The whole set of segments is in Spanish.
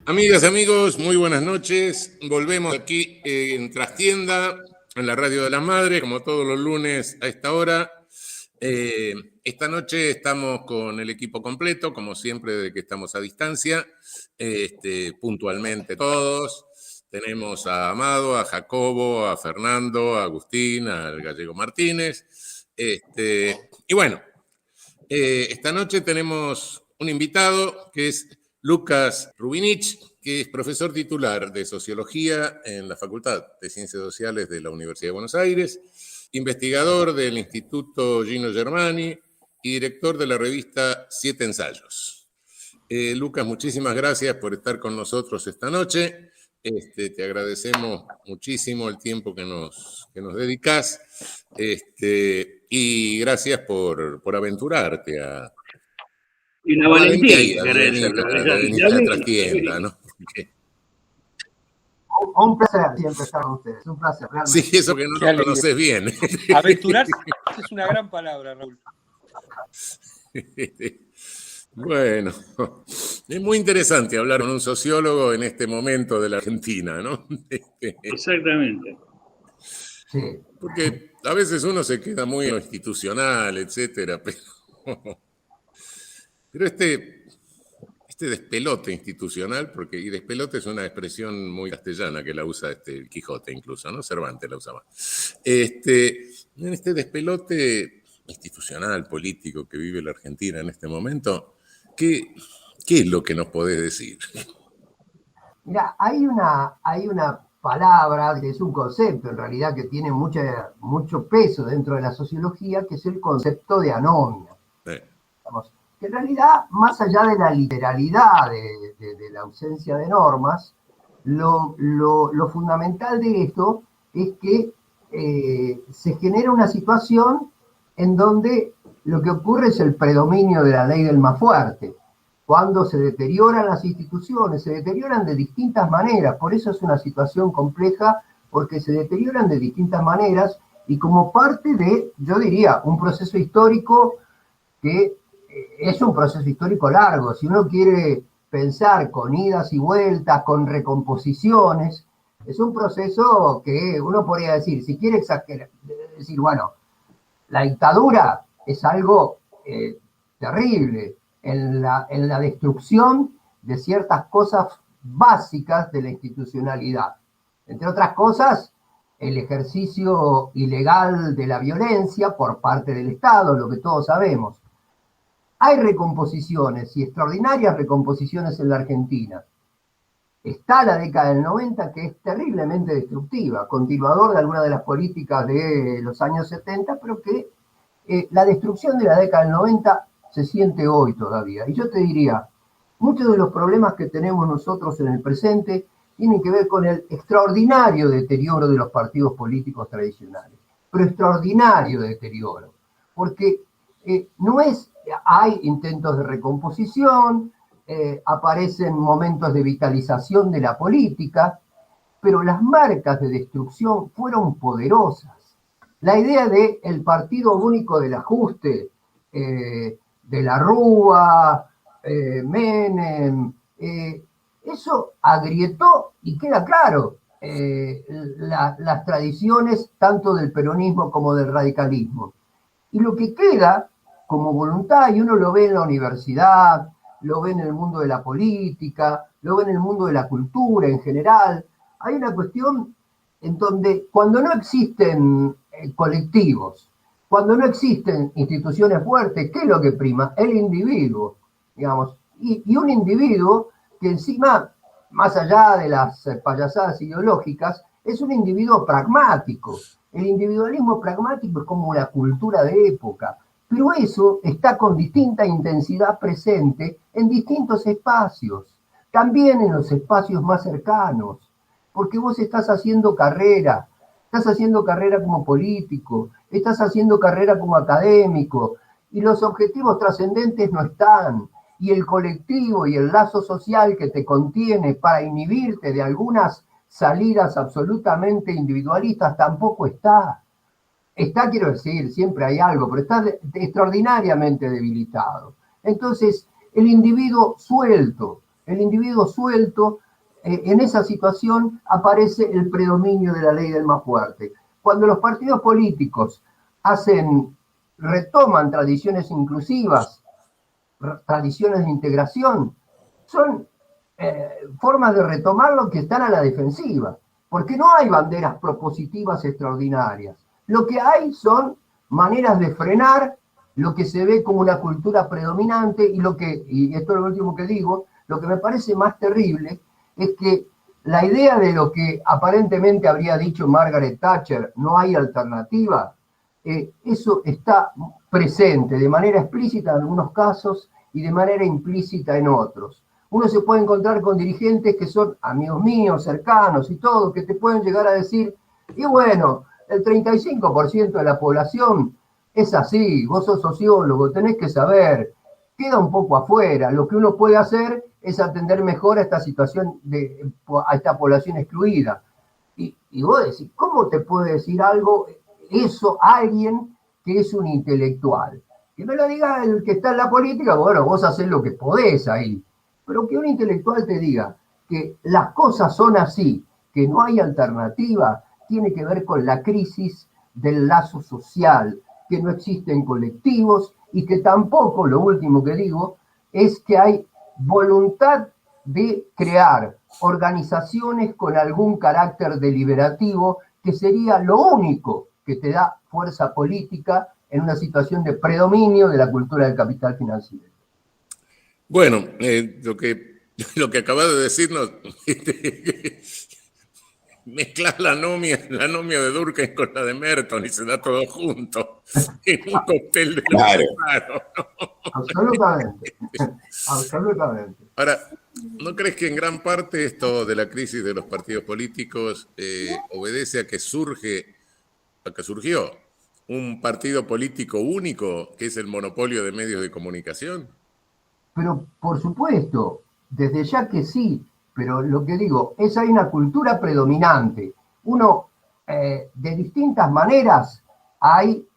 Amigas, amigos, muy buenas noches. Volvemos aquí en Trastienda, en la Radio de las Madres, como todos los lunes a esta hora. Esta noche estamos con el equipo completo, como siempre, de que estamos a distancia, puntualmente todos. Tenemos a Amado, a Jacobo, a Fernando, a Agustín, al Gallego Martínez. Y bueno, esta noche tenemos un invitado que es Lucas Rubinich, que es profesor titular de Sociología en la Facultad de Ciencias Sociales de la Universidad de Buenos Aires, investigador del Instituto Gino Germani y director de la revista Siete Ensayos. Lucas, muchísimas gracias por estar con nosotros esta noche. Te agradecemos muchísimo el tiempo que nos dedicás y gracias por aventurarte a... Y la valentía de venir a Trastienda, ¿no? Un placer siempre estar con ustedes, un placer, realmente. Sí, eso que no lo conoces bien. Aventurarse es una gran palabra, Raúl. Bueno, es muy interesante hablar con un sociólogo en este momento de la Argentina, ¿no? Exactamente. Sí. Porque a veces uno se queda muy institucional, etcétera, pero este despelote institucional, y despelote es una expresión muy castellana que la usa el Quijote incluso, ¿no? Cervantes la usaba. En este despelote institucional, político que vive la Argentina en este momento, ¿qué es lo que nos podés decir? Mira, hay una palabra que es un concepto en realidad que tiene mucho peso dentro de la sociología, que es el concepto de anomia. Digamos, que en realidad, más allá de la literalidad de la ausencia de normas, lo fundamental de esto es que se genera una situación en donde lo que ocurre es el predominio de la ley del más fuerte. Cuando se deterioran las instituciones, se deterioran de distintas maneras, por eso es una situación compleja, porque se deterioran de distintas maneras y como parte de, yo diría, un proceso histórico que es un proceso histórico largo. Si uno quiere pensar con idas y vueltas, con recomposiciones, es un proceso que uno podría decir, si quiere exagerar, decir, bueno, la dictadura es algo terrible en la destrucción de ciertas cosas básicas de la institucionalidad. Entre otras cosas, el ejercicio ilegal de la violencia por parte del Estado, lo que todos sabemos. Hay recomposiciones y extraordinarias recomposiciones en la Argentina. Está la década del 90, que es terriblemente destructiva, continuador de algunas de las políticas de los años 70, pero que la destrucción de la década del 90 se siente hoy todavía. Y yo te diría, muchos de los problemas que tenemos nosotros en el presente tienen que ver con el extraordinario deterioro de los partidos políticos tradicionales, pero extraordinario deterioro, porque hay intentos de recomposición, aparecen momentos de vitalización de la política, pero las marcas de destrucción fueron poderosas. La idea del partido único del ajuste, de la Rúa, Menem, eso agrietó, y queda claro, las tradiciones tanto del peronismo como del radicalismo. Y lo que queda como voluntad, y uno lo ve en la universidad, lo ve en el mundo de la política, lo ve en el mundo de la cultura en general, hay una cuestión en donde cuando no existen colectivos, cuando no existen instituciones fuertes, ¿qué es lo que prima? El individuo, digamos. Y un individuo que encima, más allá de las payasadas ideológicas, es un individuo pragmático. El individualismo pragmático es como una cultura de época, pero eso está con distinta intensidad presente en distintos espacios, también en los espacios más cercanos, porque vos estás haciendo carrera como político, estás haciendo carrera como académico, y los objetivos trascendentes no están, y el colectivo y el lazo social que te contiene para inhibirte de algunas salidas absolutamente individualistas tampoco está. Está, quiero decir, siempre hay algo, pero está extraordinariamente debilitado. Entonces, el individuo suelto, el individuo suelto, en esa situación aparece el predominio de la ley del más fuerte. Cuando los partidos políticos retoman tradiciones inclusivas, tradiciones de integración, son formas de retomarlo que están a la defensiva, porque no hay banderas propositivas extraordinarias. Lo que hay son maneras de frenar lo que se ve como una cultura predominante, y esto es lo último que digo, lo que me parece más terrible es que la idea de lo que aparentemente habría dicho Margaret Thatcher, no hay alternativa, eso está presente de manera explícita en algunos casos y de manera implícita en otros. Uno se puede encontrar con dirigentes que son amigos míos, cercanos y todo, que te pueden llegar a decir, y bueno, el 35% de la población es así, vos sos sociólogo, tenés que saber, queda un poco afuera, lo que uno puede hacer es atender mejor a esta situación, a esta población excluida. Y vos decís, ¿cómo te puede decir algo eso alguien que es un intelectual? Que me lo diga el que está en la política, bueno, vos hacés lo que podés ahí, pero que un intelectual te diga que las cosas son así, que no hay alternativa, tiene que ver con la crisis del lazo social, que no existen colectivos y que tampoco, lo último que digo, es que hay voluntad de crear organizaciones con algún carácter deliberativo, que sería lo único que te da fuerza política en una situación de predominio de la cultura del capital financiero. Bueno, lo que acabas de decirnos, mezclar la anomia de Durkheim con la de Merton y se da todo junto en un cóctel de claro. Absolutamente. Absolutamente. Ahora, ¿no crees que en gran parte esto de la crisis de los partidos políticos obedece a que surgió un partido político único, que es el monopolio de medios de comunicación? Pero, por supuesto, desde ya que sí, pero lo que digo, hay una cultura predominante. Uno, de distintas maneras, hay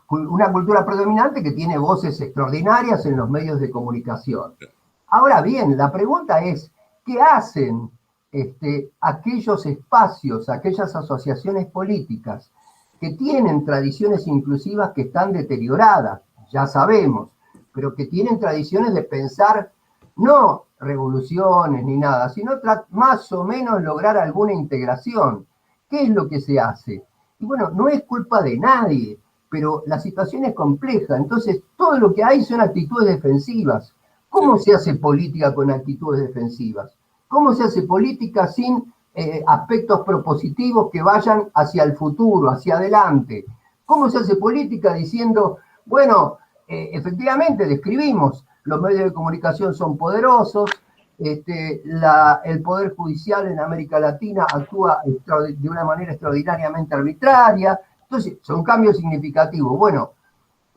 una cultura predominante que tiene voces extraordinarias en los medios de comunicación. Ahora bien, la pregunta es, ¿qué hacen aquellos espacios, aquellas asociaciones políticas que tienen tradiciones inclusivas que están deterioradas? Ya sabemos, pero que tienen tradiciones de pensar, no revoluciones ni nada, sino más o menos lograr alguna integración. ¿Qué es lo que se hace? Y bueno, no es culpa de nadie, pero la situación es compleja, entonces todo lo que hay son actitudes defensivas. ¿Cómo se hace política con actitudes defensivas? ¿Cómo se hace política sin aspectos propositivos que vayan hacia el futuro, hacia adelante? ¿Cómo se hace política diciendo, bueno, efectivamente describimos, los medios de comunicación son poderosos, el Poder Judicial en América Latina actúa de una manera extraordinariamente arbitraria, entonces son cambios significativos. Bueno,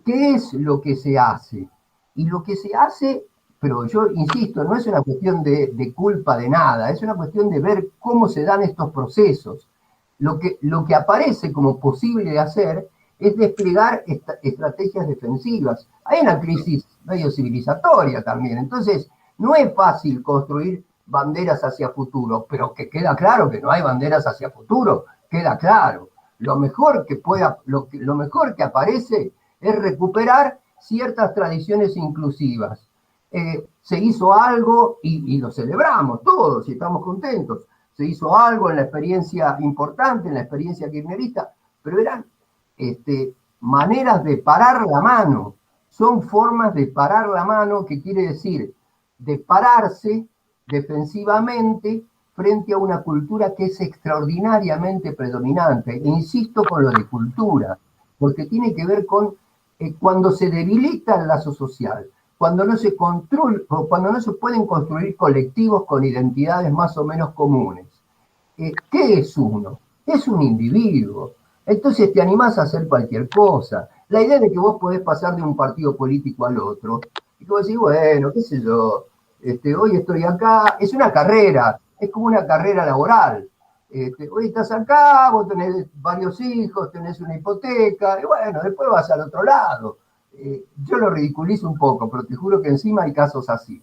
¿qué es lo que se hace? Y lo que se hace, pero yo insisto, no es una cuestión de culpa de nada, es una cuestión de ver cómo se dan estos procesos. Lo que aparece como posible de hacer es desplegar estrategias defensivas. Hay una crisis medio civilizatoria también, entonces no es fácil construir banderas hacia futuro, pero que queda claro que no hay banderas hacia futuro, queda claro. Lo mejor que aparece es recuperar ciertas tradiciones inclusivas. Se hizo algo y lo celebramos todos y estamos contentos. Se hizo algo en la experiencia importante, en la experiencia kirchnerista, pero eran maneras de parar la mano. Son formas de parar la mano, que quiere decir de pararse defensivamente frente a una cultura que es extraordinariamente predominante. E insisto con lo de cultura, porque tiene que ver con cuando se debilita el lazo social, cuando no se pueden construir colectivos con identidades más o menos comunes. ¿Qué es uno? Es un individuo. Entonces te animás a hacer cualquier cosa. La idea de que vos podés pasar de un partido político al otro, y que vos decís, bueno, qué sé yo, hoy estoy acá, es una carrera, es como una carrera laboral. Hoy estás acá, vos tenés varios hijos, tenés una hipoteca, y bueno, después vas al otro lado. Yo lo ridiculizo un poco, pero te juro que encima hay casos así.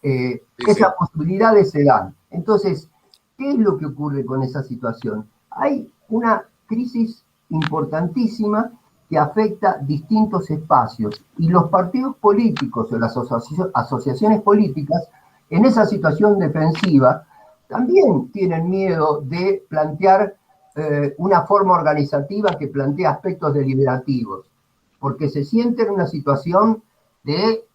Esas posibilidades se dan. Entonces, ¿qué es lo que ocurre con esa situación? Hay una crisis importantísima que afecta distintos espacios y los partidos políticos o las asociaciones políticas en esa situación defensiva también tienen miedo de plantear una forma organizativa que plantea aspectos deliberativos, porque se sienten en una situación de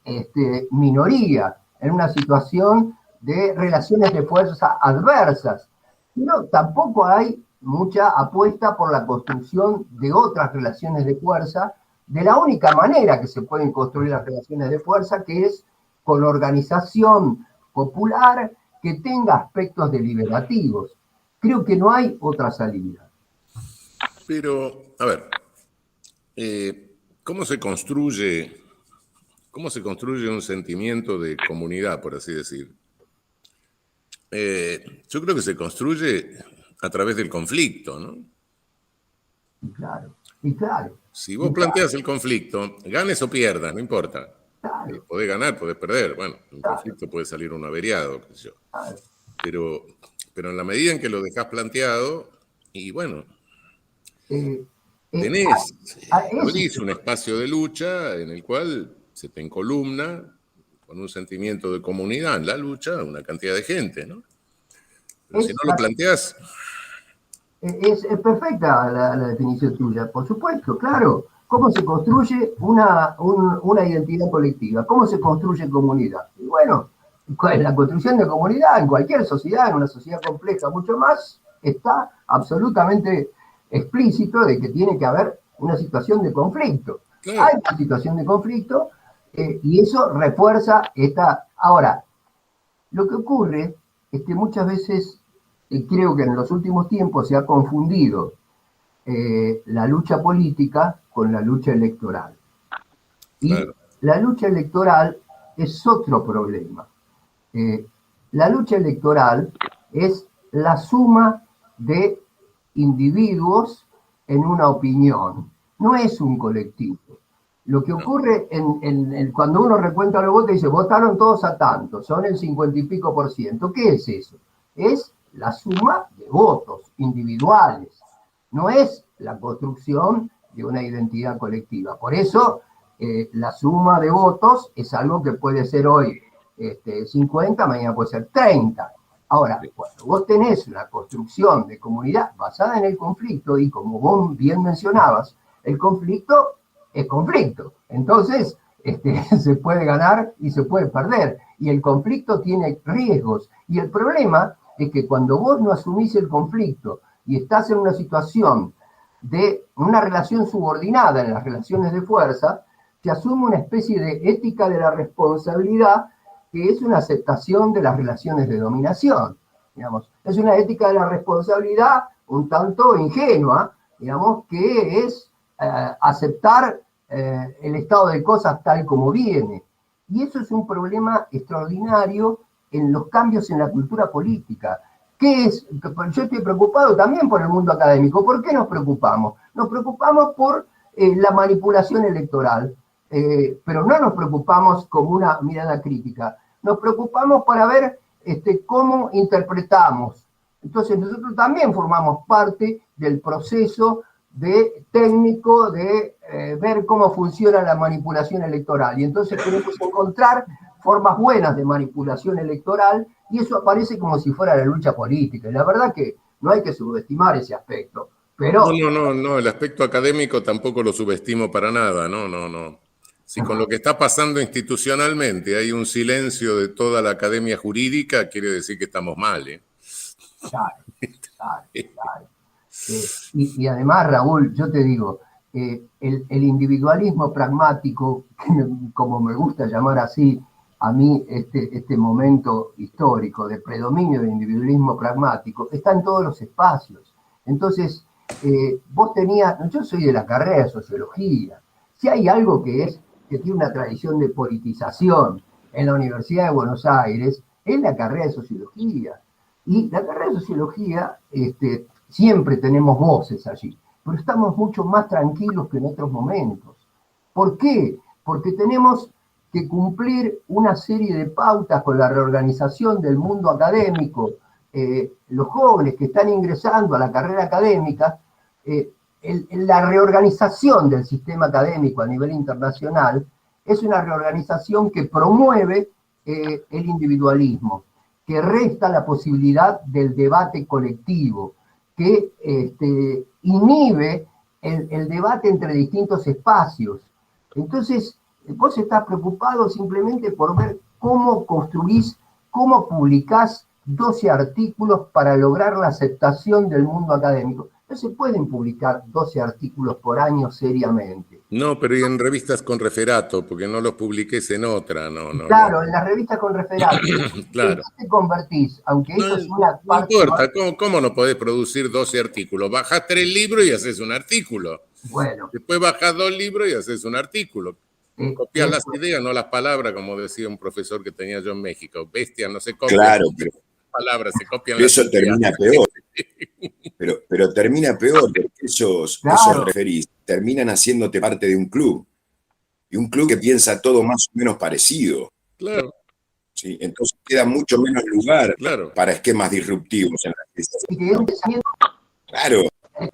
minoría, en una situación de relaciones de fuerza adversas. Pero tampoco hay mucha apuesta por la construcción de otras relaciones de fuerza, de la única manera que se pueden construir las relaciones de fuerza, que es con organización popular que tenga aspectos deliberativos. Creo que no hay otra salida. Pero, a ver, ¿cómo se construye un sentimiento de comunidad, por así decir? Yo creo que se construye a través del conflicto, ¿no? Y claro. Si vos planteas el conflicto, ganes o pierdas, no importa. Claro. Podés ganar, podés perder. Bueno, un conflicto puede salir un averiado, qué sé yo. Claro. Pero en la medida en que lo dejás planteado, y bueno, abrís un espacio de lucha en el cual se te encolumna con un sentimiento de comunidad en la lucha una cantidad de gente, ¿no? Pero si no lo planteas... Es perfecta la definición tuya, por supuesto, claro. ¿Cómo se construye una identidad colectiva? ¿Cómo se construye comunidad? Y bueno, la construcción de comunidad en cualquier sociedad, en una sociedad compleja mucho más, está absolutamente explícito de que tiene que haber una situación de conflicto. Claro. Hay una situación de conflicto y eso refuerza esta... Ahora, lo que ocurre es que muchas veces, creo que en los últimos tiempos se ha confundido la lucha política con la lucha electoral. Y claro, la lucha electoral es otro problema. La lucha electoral es la suma de individuos en una opinión, no es un colectivo. Lo que ocurre cuando uno recuenta los votos y dice, votaron todos a tanto, son el 50 y pico %. ¿Qué es eso? Es la suma de votos individuales, no es la construcción de una identidad colectiva. Por eso, la suma de votos es algo que puede ser hoy 50, mañana puede ser 30. Ahora, cuando vos tenés una construcción de comunidad basada en el conflicto, y como vos bien mencionabas, el conflicto es conflicto. Entonces, se puede ganar y se puede perder. Y el conflicto tiene riesgos. Y el problema es que cuando vos no asumís el conflicto y estás en una situación de una relación subordinada en las relaciones de fuerza, se asume una especie de ética de la responsabilidad que es una aceptación de las relaciones de dominación. Digamos. Es una ética de la responsabilidad un tanto ingenua, digamos, que es aceptar el estado de cosas tal como viene. Y eso es un problema extraordinario en los cambios en la cultura política. ¿Qué es? Yo estoy preocupado también por el mundo académico. ¿Por qué nos preocupamos? Nos preocupamos por la manipulación electoral, pero no nos preocupamos como una mirada crítica. Nos preocupamos para ver cómo interpretamos. Entonces nosotros también formamos parte del proceso técnico de ver cómo funciona la manipulación electoral. Y entonces queremos encontrar formas buenas de manipulación electoral, y eso aparece como si fuera la lucha política. Y la verdad que no hay que subestimar ese aspecto. Pero... No, el aspecto académico tampoco lo subestimo para nada, no. Si con lo que está pasando institucionalmente hay un silencio de toda la academia jurídica, quiere decir que estamos mal, ¿eh? Claro. Y además, Raúl, yo te digo, el individualismo pragmático, como me gusta llamar así a mí este momento histórico de predominio del individualismo pragmático, está en todos los espacios. Entonces, yo soy de la carrera de sociología. Si hay algo que tiene una tradición de politización en la Universidad de Buenos Aires, es la carrera de sociología. Y la carrera de sociología, siempre tenemos voces allí, pero estamos mucho más tranquilos que en otros momentos. ¿Por qué? Porque tenemos que cumplir una serie de pautas con la reorganización del mundo académico. Los jóvenes que están ingresando a la carrera académica, la reorganización del sistema académico a nivel internacional es una reorganización que promueve el individualismo, que resta la posibilidad del debate colectivo, que inhibe el debate entre distintos espacios. Entonces, vos estás preocupado simplemente por ver cómo construís, cómo publicás 12 artículos para lograr la aceptación del mundo académico. No se pueden publicar 12 artículos por año seriamente. No, pero y en revistas con referato, porque no los publiques en otra, no. Claro, en las revistas con referato. Claro. ¿En qué te convertís? Aunque eso es una parte... No importa, ¿cómo no podés producir 12 artículos? Bajás 3 libros y haces un artículo. Bueno. Después bajás 2 libros y haces un artículo. Copias las ideas, no las palabras, como decía un profesor que tenía yo en México. Bestia, no se copian. Claro, pero palabras, se copian eso las termina peor. Pero termina peor, porque esos referís terminan haciéndote parte de un club. Y un club que piensa todo más o menos parecido. Claro. ¿Sí? Entonces queda mucho menos lugar para esquemas disruptivos en la sociedad. Claro. Es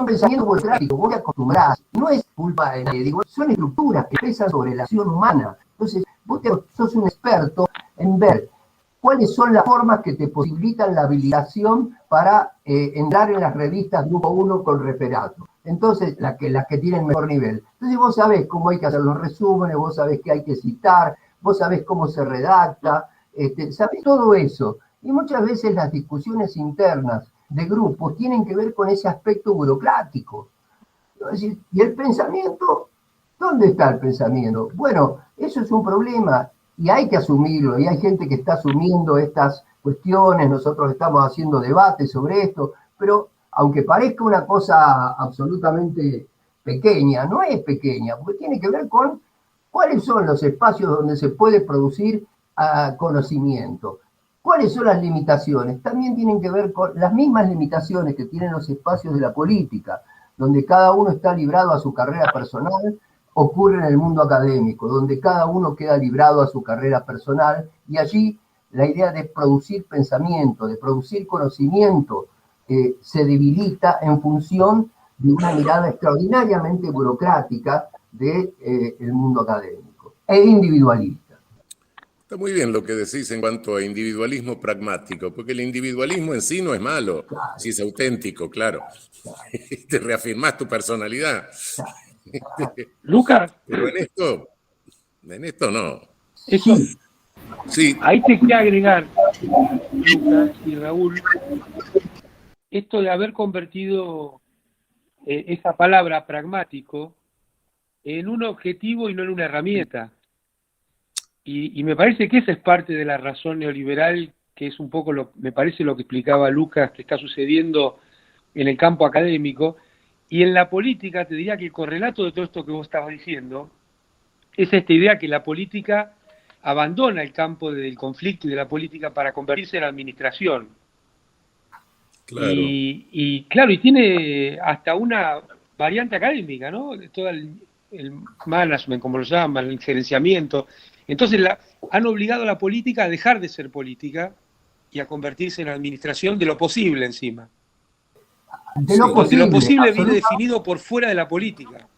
un pensamiento burocrático, vos te acostumbrás, no es culpa de nadie, digo, son estructuras que pesan sobre la acción humana. Entonces, vos sos un experto en ver cuáles son las formas que te posibilitan la habilitación para entrar en las revistas Grupo 1 con referato. Entonces, las que tienen mejor nivel. Entonces, vos sabés cómo hay que hacer los resúmenes, vos sabés qué hay que citar, vos sabés cómo se redacta, sabés todo eso. Y muchas veces las discusiones internas de grupos tienen que ver con ese aspecto burocrático. Es decir, ¿y el pensamiento? ¿Dónde está el pensamiento? Bueno, eso es un problema y hay que asumirlo, y hay gente que está asumiendo estas cuestiones, nosotros estamos haciendo debates sobre esto, pero aunque parezca una cosa absolutamente pequeña, no es pequeña, porque tiene que ver con cuáles son los espacios donde se puede producir conocimiento. ¿Cuáles son las limitaciones? También tienen que ver con las mismas limitaciones que tienen los espacios de la política, donde cada uno está librado a su carrera personal, ocurre en el mundo académico, donde cada uno queda librado a su carrera personal, y allí la idea de producir pensamiento, de producir conocimiento, se debilita en función de una mirada extraordinariamente burocrática del mundo académico e individualista. Está muy bien lo que decís en cuanto a individualismo pragmático, porque el individualismo en sí no es malo, claro. Si es auténtico, claro. Te reafirmás tu personalidad. Lucas. Pero en esto no. Eso, sí. Ahí te quiero agregar, Lucas y Raúl, esto de haber convertido esa palabra pragmático en un objetivo y no en una herramienta. Y me parece que esa es parte de la razón neoliberal, que es un poco, me parece lo que explicaba Lucas, que está sucediendo en el campo académico. Y en la política, te diría que el correlato de todo esto que vos estabas diciendo es esta idea que la política abandona el campo del conflicto y de la política para convertirse en administración. Claro. Y tiene hasta una variante académica, ¿no? Todo el management, como lo llaman, el gerenciamiento. Entonces han obligado a la política a dejar de ser política y a convertirse en administración de lo posible encima. De lo posible viene definido por fuera de la política.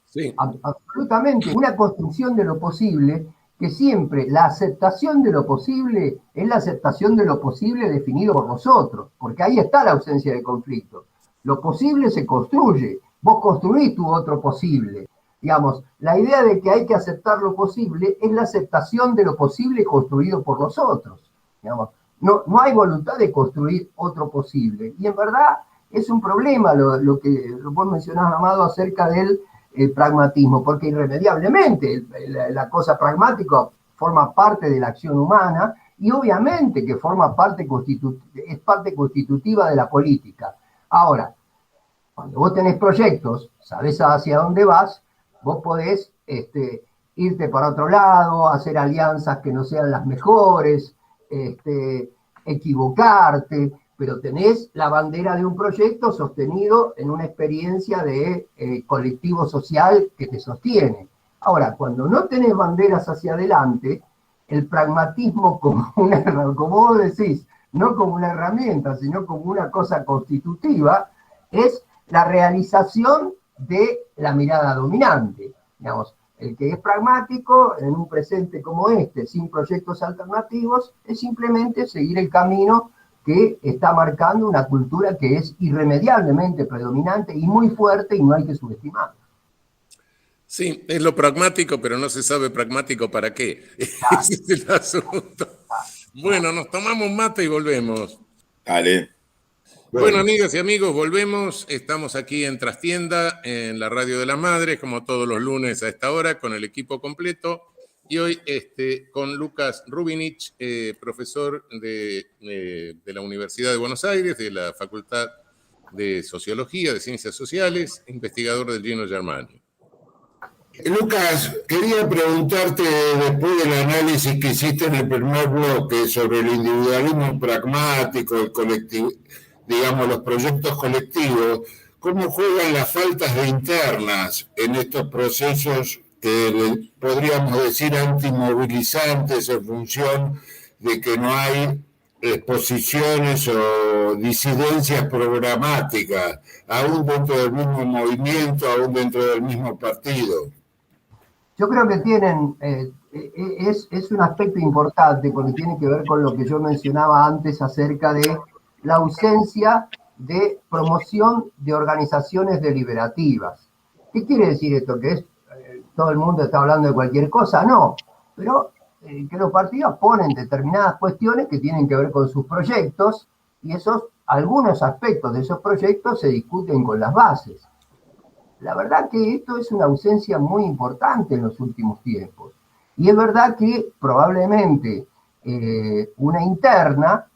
Sí. Absolutamente. Una construcción de lo posible, que siempre la aceptación de lo posible es la aceptación de lo posible definido por nosotros, porque ahí está la ausencia de conflicto. Lo posible se construye, vos construís tu otro posible. Digamos, la idea de que hay que aceptar lo posible es la aceptación de lo posible construido por nosotros. Digamos, no hay voluntad de construir otro posible. Y en verdad es un problema lo que vos mencionás, Amado, acerca del pragmatismo, porque irremediablemente la cosa pragmática forma parte de la acción humana y obviamente que forma es parte constitutiva de la política. Ahora, cuando vos tenés proyectos, sabés hacia dónde vas, vos podés irte para otro lado, hacer alianzas que no sean las mejores, equivocarte, pero tenés la bandera de un proyecto sostenido en una experiencia de colectivo social que te sostiene. Ahora, cuando no tenés banderas hacia adelante, el pragmatismo como vos decís, no como una herramienta, sino como una cosa constitutiva, es la realización de la mirada dominante. Digamos, el que es pragmático en un presente como este, sin proyectos alternativos, es simplemente seguir el camino que está marcando una cultura que es irremediablemente predominante y muy fuerte y no hay que subestimarla. Sí, es lo pragmático, pero no se sabe pragmático para qué. Claro. Ese es el asunto. Bueno, nos tomamos mate y volvemos. Dale. Bueno, amigas y amigos, volvemos. Estamos aquí en Trastienda, en la Radio de las Madres, como todos los lunes a esta hora, con el equipo completo. Y hoy con Lucas Rubinich, profesor de la Universidad de Buenos Aires, de la Facultad de Sociología, de Ciencias Sociales, investigador del Gino Germani. Lucas, quería preguntarte, después del análisis que hiciste en el primer bloque sobre el individualismo pragmático, el colectivo, digamos, los proyectos colectivos, ¿cómo juegan las faltas de internas en estos procesos que podríamos decir antimovilizantes en función de que no hay exposiciones o disidencias programáticas, aún dentro del mismo movimiento, aún dentro del mismo partido? Yo creo que tienen, es un aspecto importante porque tiene que ver con lo que yo mencionaba antes acerca de la ausencia de promoción de organizaciones deliberativas. ¿Qué quiere decir esto? ¿Que todo el mundo está hablando de cualquier cosa? No, pero que los partidos ponen determinadas cuestiones que tienen que ver con sus proyectos y algunos aspectos de esos proyectos se discuten con las bases. La verdad que esto es una ausencia muy importante en los últimos tiempos. Y es verdad que probablemente una interna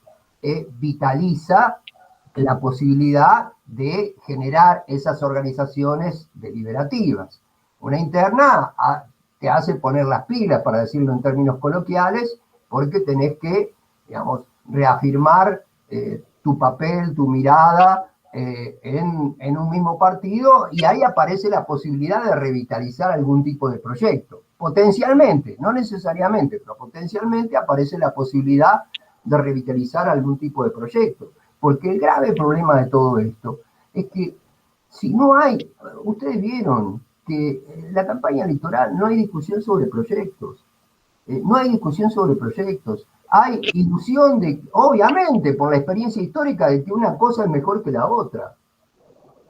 vitaliza la posibilidad de generar esas organizaciones deliberativas. Una interna te hace poner las pilas, para decirlo en términos coloquiales, porque tenés que, digamos, reafirmar tu papel, tu mirada, en un mismo partido, y ahí aparece la posibilidad de revitalizar algún tipo de proyecto. Potencialmente, no necesariamente, pero potencialmente aparece la posibilidad de revitalizar algún tipo de proyecto. Porque el grave problema de todo esto es que si no hay, ustedes vieron que en la campaña electoral no hay discusión sobre proyectos. No hay discusión sobre proyectos. Hay ilusión de, obviamente, por la experiencia histórica, de que una cosa es mejor que la otra.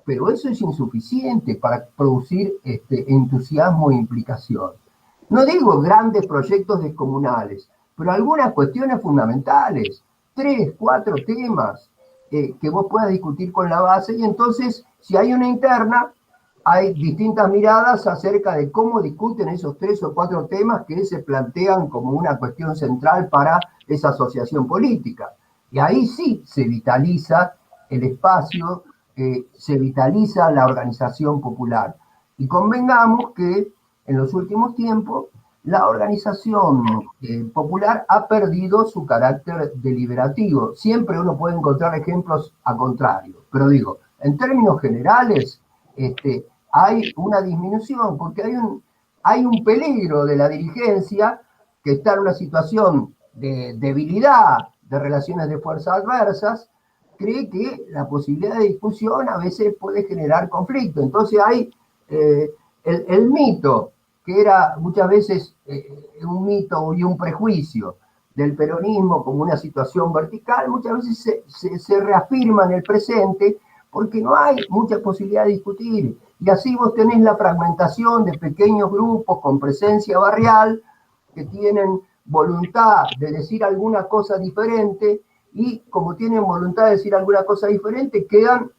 Pero eso es insuficiente para producir entusiasmo e implicación. No digo grandes proyectos descomunales, pero algunas cuestiones fundamentales, 3, 4 temas que vos puedas discutir con la base, y entonces, si hay una interna, hay distintas miradas acerca de cómo discuten esos 3 o 4 temas que se plantean como una cuestión central para esa asociación política. Y ahí sí se vitaliza el espacio, se vitaliza la organización popular. Y convengamos que en los últimos tiempos la organización popular ha perdido su carácter deliberativo. Siempre uno puede encontrar ejemplos a contrario, pero digo, en términos generales, hay una disminución, porque hay un peligro de la dirigencia que está en una situación de debilidad, de relaciones de fuerza adversas, cree que la posibilidad de discusión a veces puede generar conflicto. Entonces hay el mito, que era muchas veces un mito y un prejuicio del peronismo como una situación vertical, muchas veces se reafirma en el presente porque no hay mucha posibilidad de discutir. Y así vos tenés la fragmentación de pequeños grupos con presencia barrial que tienen voluntad de decir alguna cosa diferente, y como tienen voluntad de decir alguna cosa diferente, quedan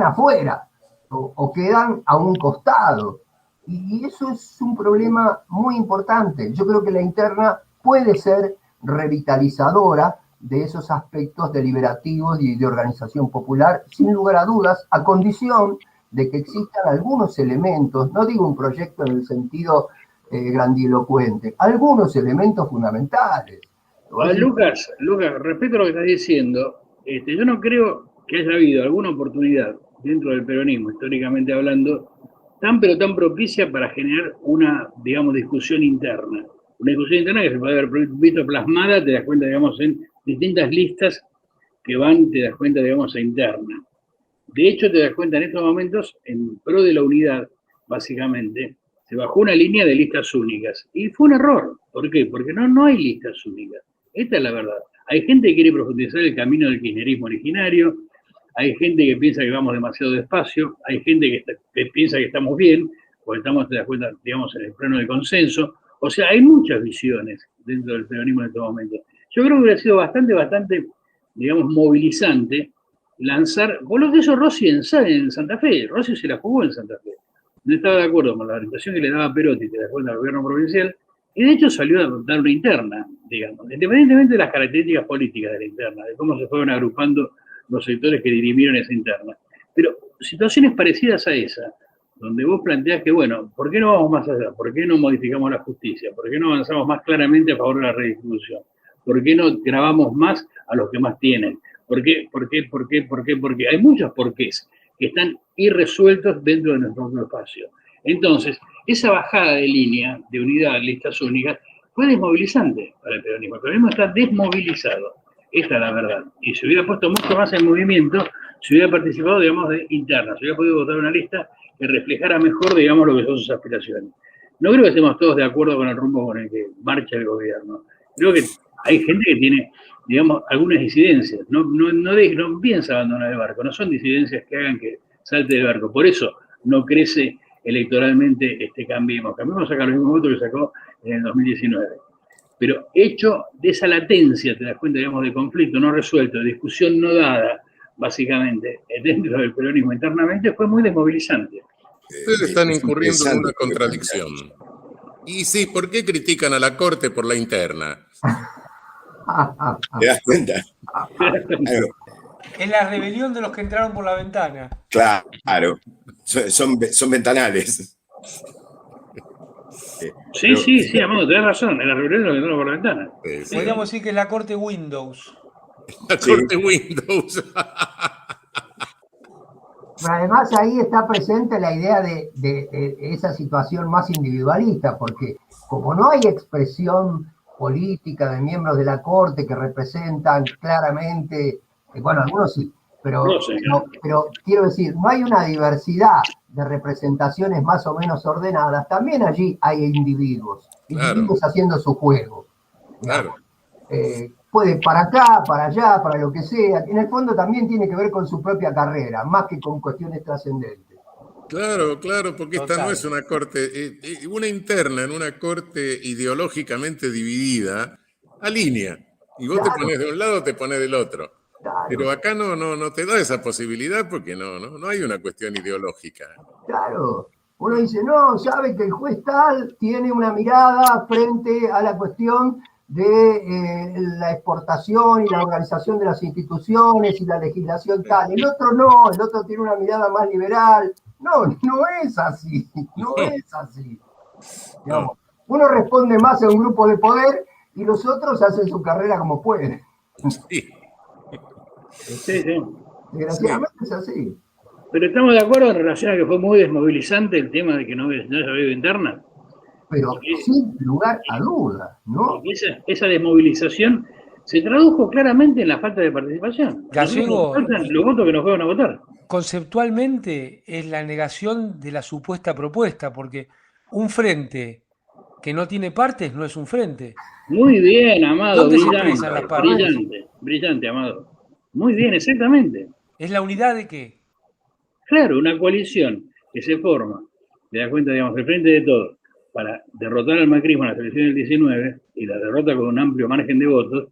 afuera o quedan a un costado. Y eso es un problema muy importante. Yo creo que la interna puede ser revitalizadora de esos aspectos deliberativos y de organización popular, sin lugar a dudas, a condición de que existan algunos elementos, no digo un proyecto en el sentido grandilocuente, algunos elementos fundamentales. Lucas, respecto a lo que estás diciendo, yo no creo que haya habido alguna oportunidad dentro del peronismo, históricamente hablando, tan pero tan propicia para generar una, digamos, discusión interna. Una discusión interna que se puede haber visto plasmada, te das cuenta, digamos, en distintas listas que van, te das cuenta, digamos, a interna. De hecho, te das cuenta en estos momentos, en pro de la unidad, básicamente, se bajó una línea de listas únicas. Y fue un error. ¿Por qué? Porque no hay listas únicas. Esta es la verdad. Hay gente que quiere profundizar el camino del kirchnerismo originario, hay gente que piensa que vamos demasiado despacio, hay gente que piensa que estamos bien, porque estamos, te das cuenta, digamos, en el plano de consenso. O sea, hay muchas visiones dentro del peronismo en estos momentos. Yo creo que hubiera sido bastante, digamos, movilizante lanzar, por lo que hizo Rossi en Santa Fe. Rossi se la jugó en Santa Fe. No estaba de acuerdo con la orientación que le daba Perotti, te das cuenta, al gobierno provincial, y de hecho salió a dar una interna, digamos, independientemente de las características políticas de la interna, de cómo se fueron agrupando los sectores que dirimieron esa interna. Pero situaciones parecidas a esa, donde vos planteás que, bueno, ¿por qué no vamos más allá? ¿Por qué no modificamos la justicia? ¿Por qué no avanzamos más claramente a favor de la redistribución? ¿Por qué no grabamos más a los que más tienen? ¿Por qué? Hay muchos porqués que están irresueltos dentro de nuestro espacio. Entonces, esa bajada de línea de unidad, listas únicas, fue desmovilizante para el peronismo. El peronismo está desmovilizado. Esta es la verdad. Y se hubiera puesto mucho más en movimiento, se hubiera participado, digamos, de interna, se hubiera podido votar una lista que reflejara mejor, digamos, lo que son sus aspiraciones. No creo que estemos todos de acuerdo con el rumbo con el que marcha el gobierno. Creo que hay gente que tiene, digamos, algunas disidencias. No piensa abandonar el barco, no son disidencias que hagan que salte del barco. Por eso no crece electoralmente Cambiemos. Cambiemos saca los mismos votos que sacó en el 2019. Pero hecho de esa latencia, te das cuenta, digamos, de conflicto no resuelto, de discusión no dada, básicamente, dentro del peronismo internamente, fue muy desmovilizante. Ustedes están incurriendo en una contradicción. Y sí, ¿por qué critican a la Corte por la interna? ¿Te das cuenta? Claro. Es la rebelión de los que entraron por la ventana. Claro, son ventanales. Sí, Amado, tenés razón, es la rebelión de los que entraron por la ventana. Sí. Podríamos decir que es la Corte Windows. La Corte Windows. Pero además ahí está presente la idea de esa situación más individualista, porque como no hay expresión política de miembros de la Corte que representan claramente, bueno, algunos sí, pero quiero decir, no hay una diversidad de representaciones más o menos ordenadas, también allí hay individuos haciendo su juego. Claro. Puede para acá, para allá, para lo que sea. En el fondo también tiene que ver con su propia carrera, más que con cuestiones trascendentes. Claro, porque esta no es una corte, una interna en una corte ideológicamente dividida, alinea. Y vos te pones de un lado, te pones del otro. Claro. Pero acá no te da esa posibilidad porque no hay una cuestión ideológica. Claro. Uno dice, no, sabe que el juez tal tiene una mirada frente a la cuestión de la exportación y la organización de las instituciones y la legislación tal. El otro no, el otro tiene una mirada más liberal. No es así, es así. Digamos, uno responde más a un grupo de poder y los otros hacen su carrera como pueden. Sí. Desgraciadamente es así. Pero estamos de acuerdo en relación a que fue muy desmovilizante el tema de que no haya habido interna. Pero sin lugar a duda, ¿no? Esa desmovilización se tradujo claramente en la falta de participación. Gallego, los votos que nos fueron a votar. Conceptualmente es la negación de la supuesta propuesta, porque un frente que no tiene partes no es un frente. Muy bien, Amado. ¿Dónde se expresan las partes? Brillante, Amado. Muy bien, exactamente. ¿Es la unidad de qué? Claro, una coalición que se forma, te das cuenta, digamos, el frente de todos, para derrotar al macrismo en las elecciones del 19 y la derrota con un amplio margen de votos,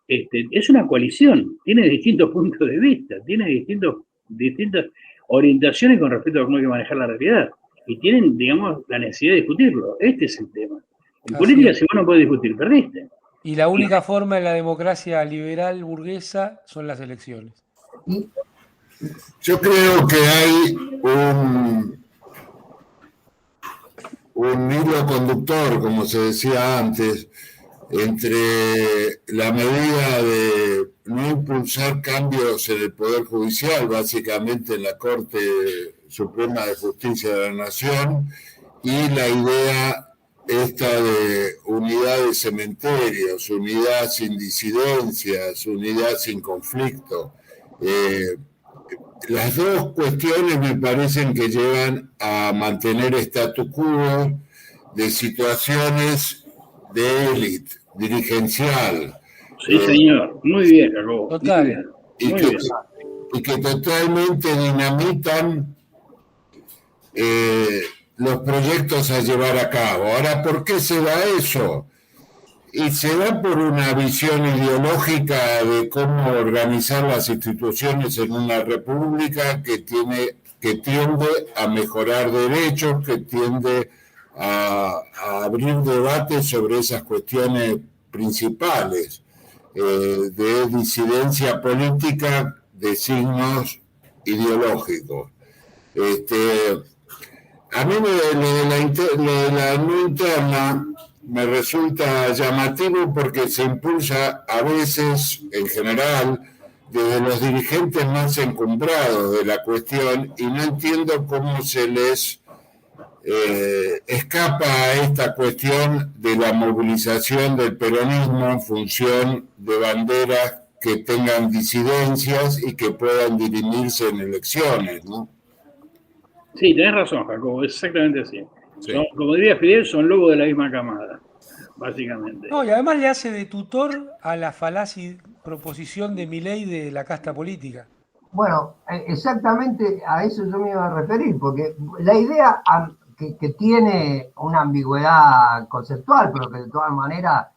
es una coalición, tiene distintos puntos de vista, tiene distintas orientaciones con respecto a cómo hay que manejar la realidad y tienen, digamos, la necesidad de discutirlo. Este es el tema. En política, si vos no podés discutir, perdiste. Y la única forma en la democracia liberal burguesa son las elecciones. Yo creo que hay un hilo conductor, como se decía antes, entre la medida de no impulsar cambios en el Poder Judicial, básicamente en la Corte Suprema de Justicia de la Nación y la idea esta de unidad de cementerios, unidad sin disidencias, unidad sin conflicto. Las dos cuestiones me parecen que llevan a mantener statu quo de situaciones de élite dirigencial. Sí, señor. Muy bien, Jacobo. Total. Y que totalmente dinamitan los proyectos a llevar a cabo. Ahora, ¿por qué se da eso? Y se da por una visión ideológica de cómo organizar las instituciones en una república que tiende a mejorar derechos, que tiende a abrir debates sobre esas cuestiones principales de disidencia política de signos ideológicos. A mí lo de la no interna me resulta llamativo porque se impulsa a veces, en general, desde los dirigentes más encumbrados de la cuestión, y no entiendo cómo se les escapa a esta cuestión de la movilización del peronismo en función de banderas que tengan disidencias y que puedan dirimirse en elecciones, ¿no? Sí, tenés razón, Jacobo, exactamente así. Sí. Como diría Fidel, son lobos de la misma camada, básicamente. No, y además le hace de tutor a la falaz proposición de Milei de la casta política. Bueno, exactamente a eso yo me iba a referir, porque la idea que tiene una ambigüedad conceptual, pero que de todas maneras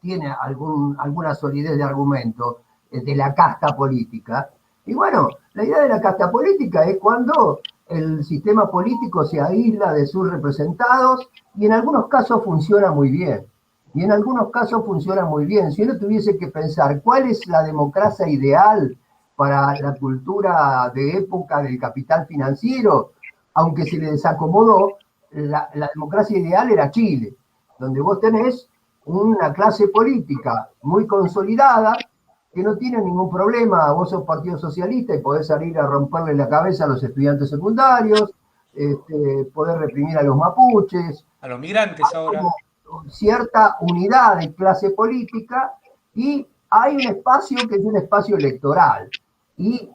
tiene alguna solidez de argumento, de la casta política. Y bueno, la idea de la casta política es cuando el sistema político se aísla de sus representados y en algunos casos funciona muy bien. Si uno tuviese que pensar cuál es la democracia ideal para la cultura de época del capital financiero, aunque se le desacomodó, la democracia ideal era Chile, donde vos tenés una clase política muy consolidada, que no tiene ningún problema. Vos sos Partido Socialista y podés salir a romperle la cabeza a los estudiantes secundarios, poder reprimir a los mapuches. A los migrantes ahora. Cierta unidad de clase política y hay un espacio que es un espacio electoral. Y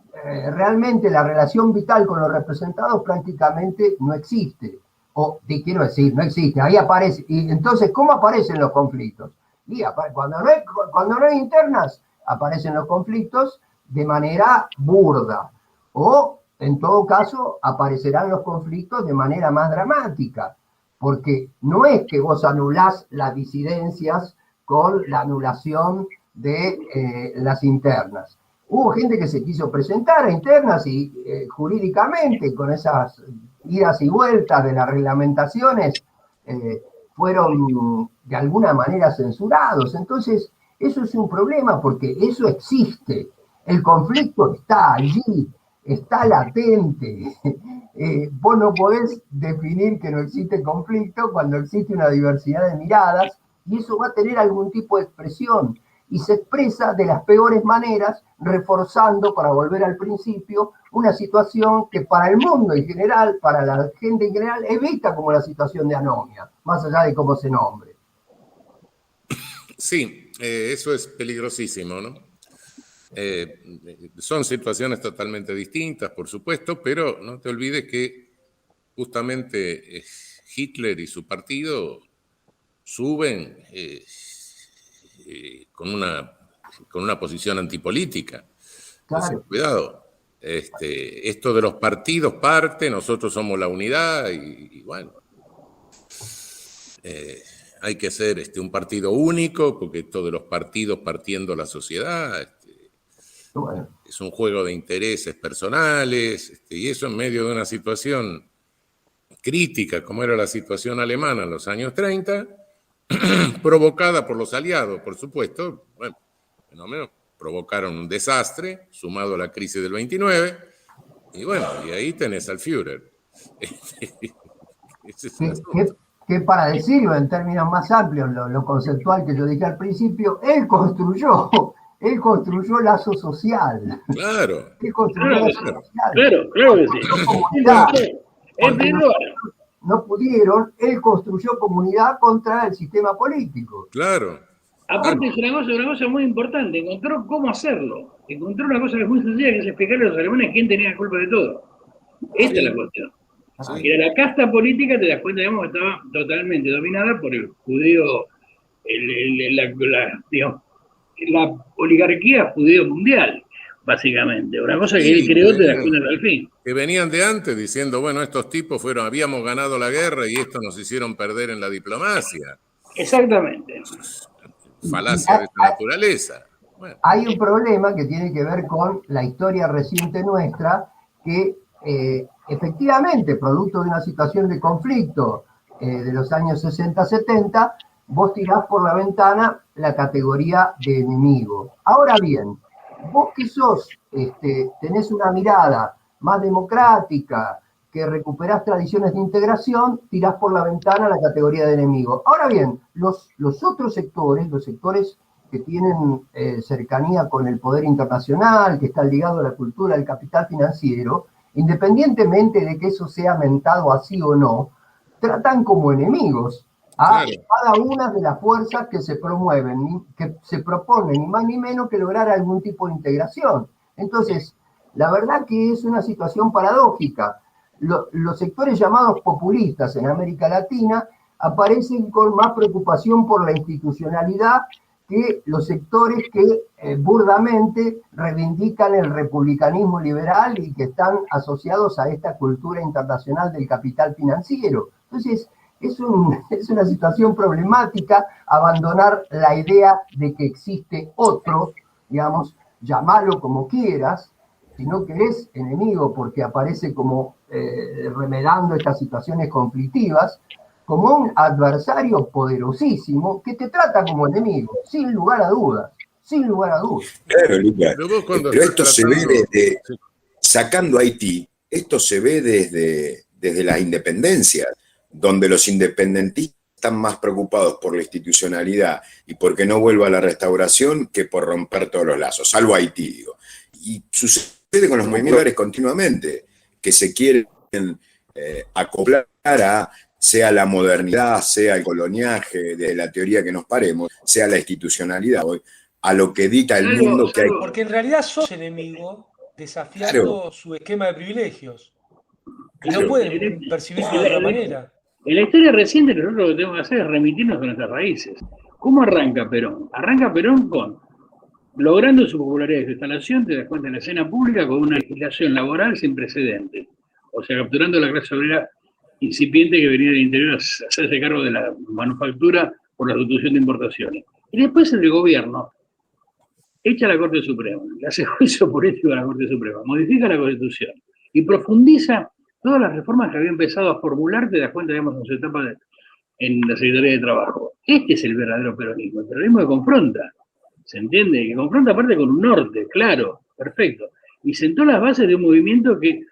realmente la relación vital con los representados prácticamente no existe. Quiero decir, no existe. Ahí aparece. Y entonces, ¿cómo aparecen los conflictos? Y cuando no hay internas, aparecen los conflictos de manera burda, o en todo caso aparecerán los conflictos de manera más dramática, porque no es que vos anulás las disidencias con la anulación de las internas. Hubo gente que se quiso presentar a internas y jurídicamente con esas idas y vueltas de las reglamentaciones fueron de alguna manera censurados. Entonces, eso es un problema porque eso existe. El conflicto está allí, está latente. Vos no podés definir que no existe conflicto cuando existe una diversidad de miradas y eso va a tener algún tipo de expresión y se expresa de las peores maneras, reforzando, para volver al principio, una situación que para el mundo en general, para la gente en general, es vista como la situación de anomia, más allá de cómo se nombre. Sí, eso es peligrosísimo, ¿no? Son situaciones totalmente distintas, por supuesto, pero no te olvides que justamente Hitler y su partido suben con una posición antipolítica. Claro. Entonces, cuidado. Esto de los partidos parte, nosotros somos la unidad y bueno. Hay que ser un partido único, porque todos los partidos partiendo la sociedad, bueno, es un juego de intereses personales, y eso en medio de una situación crítica, como era la situación alemana en los años 30, provocada por los aliados, por supuesto. Bueno, fenómenos provocaron un desastre, sumado a la crisis del 29, y bueno, y ahí tenés al Führer. Ese es que para decirlo en términos más amplios, lo conceptual que yo dije al principio, él construyó Él construyó lazo social. Claro. Él construyó lazo social. Claro que sí. No pudieron, él construyó comunidad contra el sistema político. Claro. Aparte es una cosa muy importante, encontró cómo hacerlo. Encontró una cosa que es muy sencilla, que es explicarle a los alemanes quién tenía la culpa de todo. Esta es la cuestión. Sí. Era la casta política, te das cuenta, digamos, que estaba totalmente dominada por el judío, la oligarquía judío mundial, básicamente. Una cosa que él creó, te das cuenta al fin. Que venían de antes diciendo, bueno, estos tipos habíamos ganado la guerra y esto nos hicieron perder en la diplomacia. Exactamente. Falacia de esta naturaleza. Bueno. Hay un problema que tiene que ver con la historia reciente nuestra, que efectivamente, producto de una situación de conflicto de los años 60-70, vos tirás por la ventana la categoría de enemigo. Ahora bien, vos que sos, tenés una mirada más democrática, que recuperás tradiciones de integración, tirás por la ventana la categoría de enemigo. Ahora bien, los otros sectores, los sectores que tienen cercanía con el poder internacional, que están ligados a la cultura, al capital financiero, independientemente de que eso sea mentado así o no, tratan como enemigos a cada una de las fuerzas que se promueven, que se proponen ni más ni menos que lograr algún tipo de integración. Entonces, la verdad que es una situación paradójica. Los sectores llamados populistas en América Latina aparecen con más preocupación por la institucionalidad que los sectores que burdamente reivindican el republicanismo liberal y que están asociados a esta cultura internacional del capital financiero. Entonces, es una situación problemática abandonar la idea de que existe otro, digamos, llamalo como quieras, sino que es enemigo porque aparece como remedando estas situaciones conflictivas, como un adversario poderosísimo que te trata como enemigo, sin lugar a dudas, sin lugar a dudas. Claro, Lucas, pero esto se ve desde, sacando Haití, esto se ve desde las independencias, donde los independentistas están más preocupados por la institucionalidad y porque no vuelva a la restauración que por romper todos los lazos, salvo Haití, digo. Y sucede con los movimientos continuamente, que se quieren acoplar a, sea la modernidad, sea el coloniaje, de la teoría que nos paremos, sea la institucionalidad, a lo que dicta el mundo que hay. Porque en realidad sos enemigo desafiando su esquema de privilegios. Y no pueden percibirlo de otra manera. En la historia reciente nosotros lo que tenemos que hacer es remitirnos a nuestras raíces. ¿Cómo arranca Perón? Arranca Perón logrando su popularidad y su instalación, te das cuenta, en la escena pública con una legislación laboral sin precedentes. O sea, capturando la clase obrera incipiente que venía del interior a hacerse cargo de la manufactura por la sustitución de importaciones. Y después el gobierno echa a la Corte Suprema, le hace juicio político a la Corte Suprema, modifica la Constitución y profundiza todas las reformas que había empezado a formular, te das cuenta, digamos, en su etapa en la Secretaría de Trabajo. Este es el verdadero peronismo, el peronismo que confronta, ¿se entiende? Que confronta aparte con un norte, claro, perfecto. Y sentó las bases de un movimiento que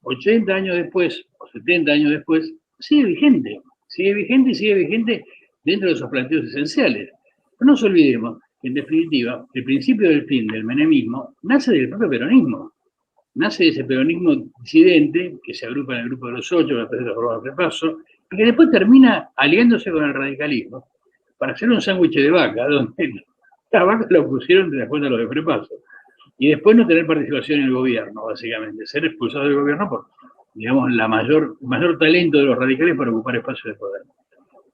80 años después, o 70 años después, sigue vigente y sigue vigente dentro de esos planteos esenciales. No nos olvidemos que, en definitiva, el principio del fin del menemismo nace del propio peronismo. Nace de ese peronismo disidente, que se agrupa en el grupo de los 8, que después se forma el repaso, y que después termina aliándose con el radicalismo para hacer un sándwich de vaca, donde la vaca lo pusieron después de los de prepaso. Y después no tener participación en el gobierno, básicamente, ser expulsado del gobierno por, digamos, el mayor talento de los radicales para ocupar espacios de poder.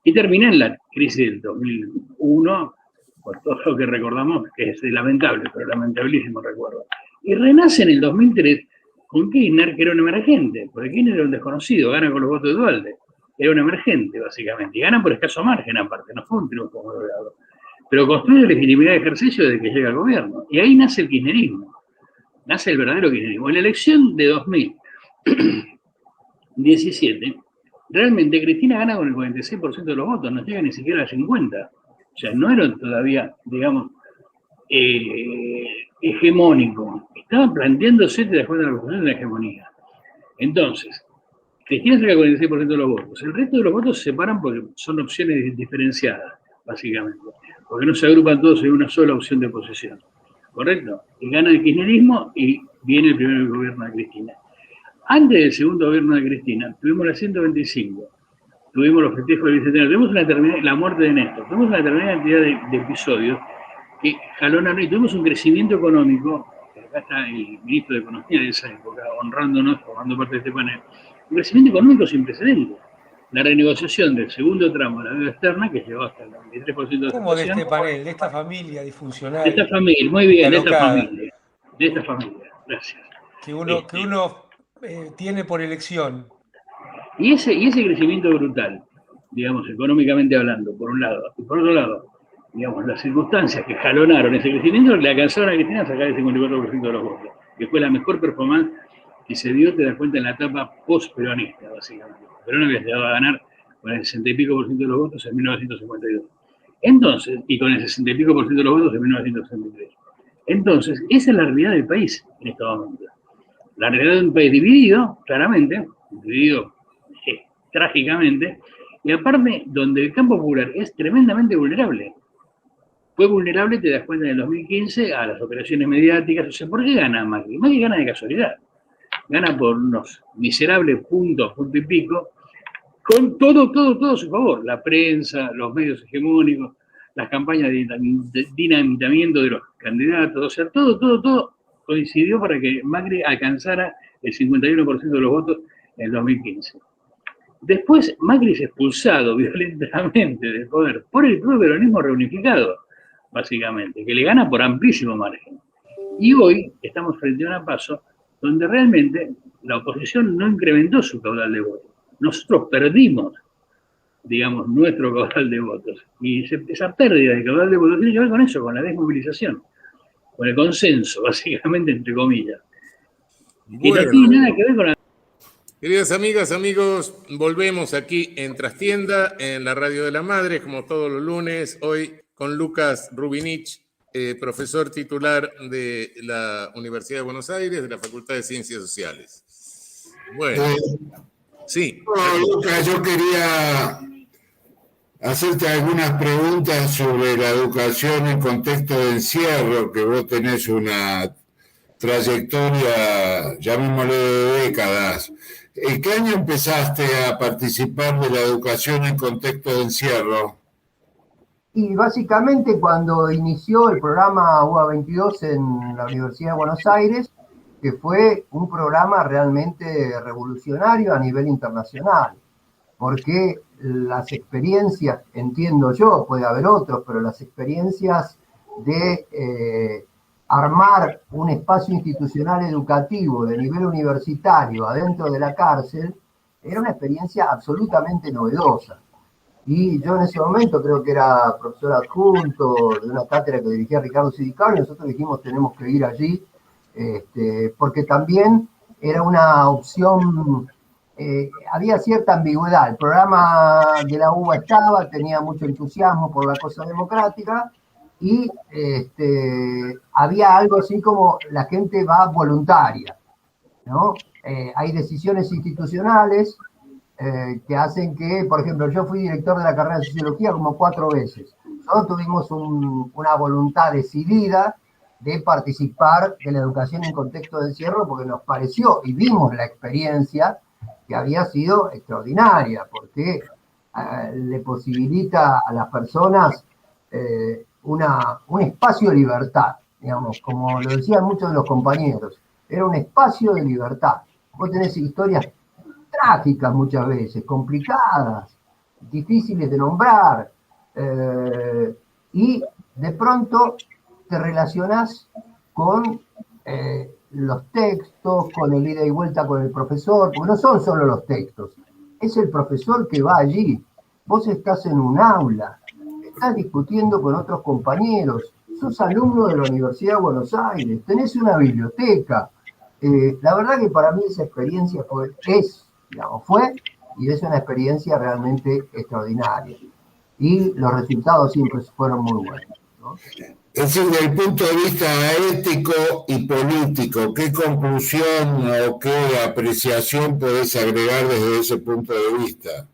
Y termina en la crisis del 2001, por todo lo que recordamos, que es lamentable, pero lamentabilísimo recuerdo. Y renace en el 2003 con Kirchner, que era un emergente, porque Kirchner era un desconocido, gana con los votos de Duhalde, era un emergente, básicamente, y gana por escaso margen aparte, no fue un triunfo muy logrado. Pero construye legitimidad de ejercicio desde que llega al gobierno. Y ahí nace el kirchnerismo. Nace el verdadero kirchnerismo. En la elección de 2017, realmente Cristina gana con el 46% de los votos, no llega ni siquiera al 50%. O sea, no era todavía, digamos, hegemónico. Estaban planteándose, te das cuenta, la construcción de la hegemonía. Entonces, Cristina saca el 46% de los votos. El resto de los votos se separan porque son opciones diferenciadas, básicamente. Porque no se agrupan todos en una sola opción de posesión. ¿correcto? Y gana el kirchnerismo y viene el primer gobierno de Cristina. Antes del segundo gobierno de Cristina, tuvimos la 125, tuvimos los festejos del bicentenario, tuvimos la muerte de Néstor, tuvimos una determinada cantidad de episodios que jalonaron y tuvimos un crecimiento económico. Acá está el ministro de Economía de esa época, honrándonos, formando parte de este panel, un crecimiento económico sin precedentes. La renegociación del segundo tramo de la deuda externa, que llegó hasta el 93% de ¿Cómo de este panel, de esta familia disfuncional? De esta familia, muy bien, de esta familia, gracias. Que uno tiene por elección. Y ese crecimiento brutal, digamos, económicamente hablando, por un lado, y por otro lado, digamos, las circunstancias que jalonaron ese crecimiento le alcanzaron a Cristina a sacar el 54% de los votos, que fue la mejor performance que se dio, te das cuenta, en la etapa post-peronista, básicamente. Perón había llegado a ganar con el 60 y pico % de los votos en 1952. Entonces, y con el 60 y pico % de los votos en 1963. Entonces, esa es la realidad del país en estos momentos. La realidad de un país dividido, claramente, dividido trágicamente, y aparte, donde el campo popular es tremendamente vulnerable. Fue vulnerable, te das cuenta, en el 2015 a las operaciones mediáticas. O sea, ¿por qué gana Macri? Macri gana de casualidad. Gana por unos miserables punto y pico, con todo a su favor. La prensa, los medios hegemónicos, las campañas de dinamitamiento de los candidatos. O sea, todo coincidió para que Macri alcanzara el 51% de los votos en el 2015. Después, Macri es expulsado violentamente del poder por el propio peronismo reunificado, básicamente, que le gana por amplísimo margen. Y hoy estamos frente a una PASO donde realmente la oposición no incrementó su caudal de votos. Nosotros perdimos, digamos, nuestro caudal de votos. Y esa pérdida de caudal de votos tiene que ver con eso, con la desmovilización, con el consenso, básicamente, entre comillas. Y no tiene nada que ver con la... Queridas amigas, amigos, volvemos aquí en Trastienda, en la Radio de la Madre, como todos los lunes, hoy con Lucas Rubinich, profesor titular de la Universidad de Buenos Aires, de la Facultad de Ciencias Sociales. Bueno, sí. Lucas, yo quería hacerte algunas preguntas sobre la educación en contexto de encierro, que vos tenés una trayectoria, llamémosle, de décadas. ¿En qué año empezaste a participar de la educación en contexto de encierro? Y básicamente cuando inició el programa UBA 22 en la Universidad de Buenos Aires, que fue un programa realmente revolucionario a nivel internacional, porque las experiencias, entiendo yo, puede haber otros, pero las experiencias de armar un espacio institucional educativo de nivel universitario adentro de la cárcel, era una experiencia absolutamente novedosa. Y yo en ese momento creo que era profesor adjunto de una cátedra que dirigía Ricardo Sidicario, y nosotros dijimos tenemos que ir allí, porque también era una opción, había cierta ambigüedad. El programa de la UBA tenía mucho entusiasmo por la cosa democrática, y había algo así como la gente va voluntaria, ¿no? Hay decisiones institucionales que hacen que, por ejemplo, yo fui director de la carrera de Sociología como 4 veces. Nosotros tuvimos una voluntad decidida de participar de la educación en contexto de encierro porque nos pareció y vimos la experiencia que había sido extraordinaria, porque le posibilita a las personas un espacio de libertad, digamos, como lo decían muchos de los compañeros, era un espacio de libertad. Vos tenés historias trágicas muchas veces, complicadas, difíciles de nombrar, y de pronto te relacionás con los textos, con el ida y vuelta con el profesor, porque no son solo los textos, es el profesor que va allí. Vos estás en un aula, estás discutiendo con otros compañeros, sos alumno de la Universidad de Buenos Aires, tenés una biblioteca. La verdad que para mí esa experiencia fue y es una experiencia realmente extraordinaria. Y los resultados siempre fueron muy buenos, ¿no? Es decir, desde el punto de vista ético y político, ¿qué conclusión o qué apreciación podés agregar desde ese punto de vista?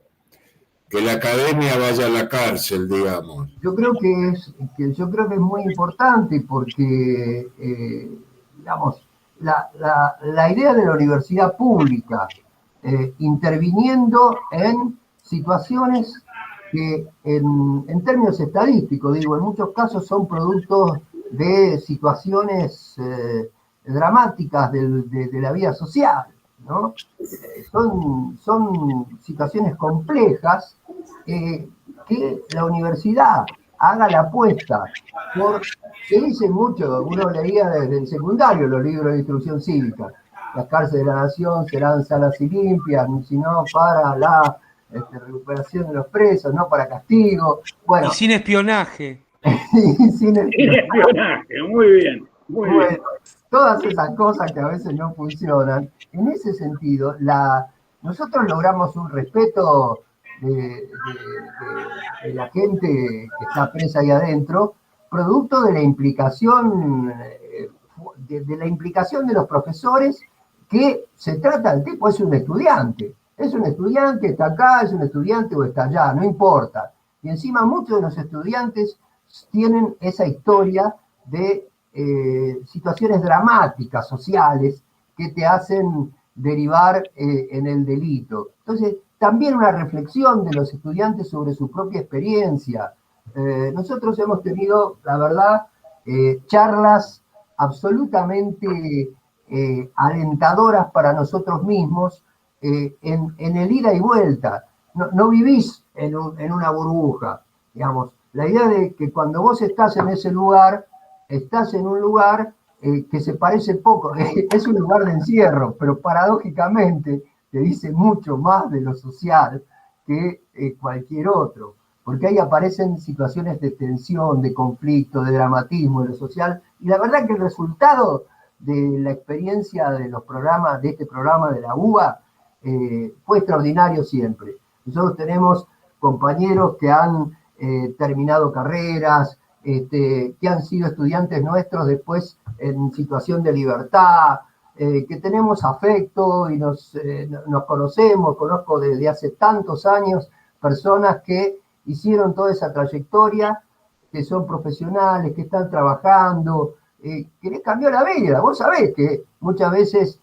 que la academia vaya a la cárcel, digamos. Yo creo que es muy importante porque, digamos, la idea de la universidad pública interviniendo en situaciones que en términos estadísticos, digo, en muchos casos son productos de situaciones dramáticas de la vida social, ¿no? Son situaciones complejas que la universidad haga la apuesta por, se dice mucho, uno leía desde el secundario los libros de instrucción cívica, las cárceles de la nación serán sanas y limpias, sino para la recuperación de los presos, no para castigo. Bueno, y sin espionaje. Sin espionaje, muy bien. Muy bien. Todas esas cosas que a veces no funcionan. En ese sentido, nosotros logramos un respeto de la gente que está presa ahí adentro, producto de la implicación de los profesores, que se trata, el tipo es un estudiante, está acá, es un estudiante o está allá, no importa. Y encima muchos de los estudiantes tienen esa historia de situaciones dramáticas, sociales, que te hacen derivar en el delito. Entonces, también una reflexión de los estudiantes sobre su propia experiencia. Nosotros hemos tenido, la verdad, charlas absolutamente alentadoras para nosotros mismos en el ida y vuelta. No vivís en una burbuja, digamos. La idea de que cuando vos estás en ese lugar, estás en un lugar que se parece poco, es un lugar de encierro, pero paradójicamente te dice mucho más de lo social que cualquier otro, porque ahí aparecen situaciones de tensión, de conflicto, de dramatismo, de lo social, y la verdad que el resultado de la experiencia de los programas, de este programa de la UBA, fue extraordinario siempre. Nosotros tenemos compañeros que han terminado carreras, que han sido estudiantes nuestros después en situación de libertad, que tenemos afecto y nos conocemos, conozco desde hace tantos años personas que hicieron toda esa trayectoria, que son profesionales, que están trabajando, que les cambió la vida. Vos sabés que muchas veces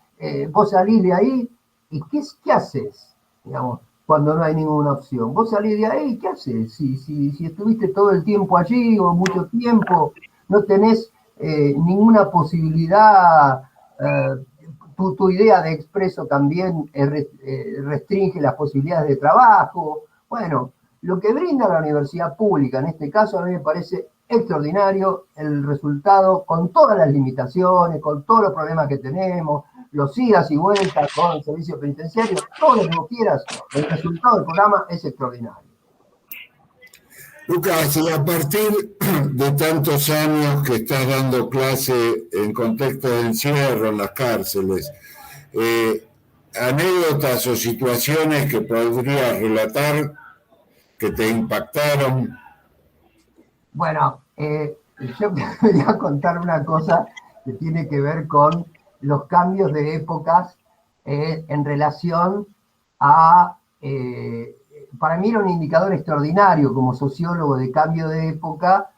vos salís de ahí y ¿qué haces? Digamos, cuando no hay ninguna opción. Vos salís de ahí, ¿qué haces? Si estuviste todo el tiempo allí o mucho tiempo, no tenés ninguna posibilidad, tu idea de expreso también restringe las posibilidades de trabajo. Bueno, lo que brinda la universidad pública, en este caso, a mí me parece extraordinario el resultado, con todas las limitaciones, con todos los problemas que tenemos, los idas y vueltas con el servicio penitenciario, todo lo que vos quieras, el resultado del programa es extraordinario. Lucas, y a partir de tantos años que estás dando clase en contexto de encierro en las cárceles, anécdotas o situaciones que podrías relatar que te impactaron. Bueno, yo voy a contar una cosa que tiene que ver con los cambios de épocas en relación a... para mí era un indicador extraordinario como sociólogo de cambio de época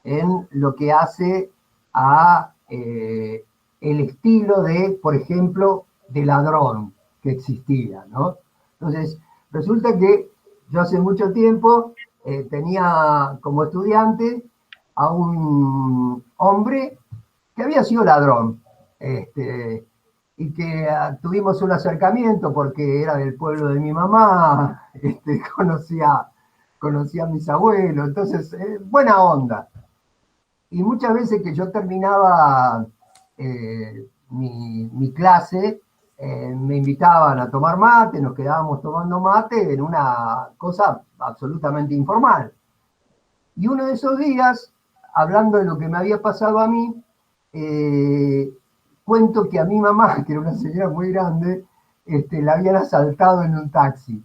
en lo que hace a el estilo de, por ejemplo, de ladrón que existía, ¿no? Entonces, resulta que yo hace mucho tiempo tenía como estudiante a un hombre que había sido ladrón, y que tuvimos un acercamiento porque era del pueblo de mi mamá, conocía a mis abuelos, entonces, buena onda. Y muchas veces que yo terminaba mi clase, me invitaban a tomar mate, nos quedábamos tomando mate en una cosa absolutamente informal. Y uno de esos días, hablando de lo que me había pasado a mí, cuento que a mi mamá, que era una señora muy grande, la habían asaltado en un taxi.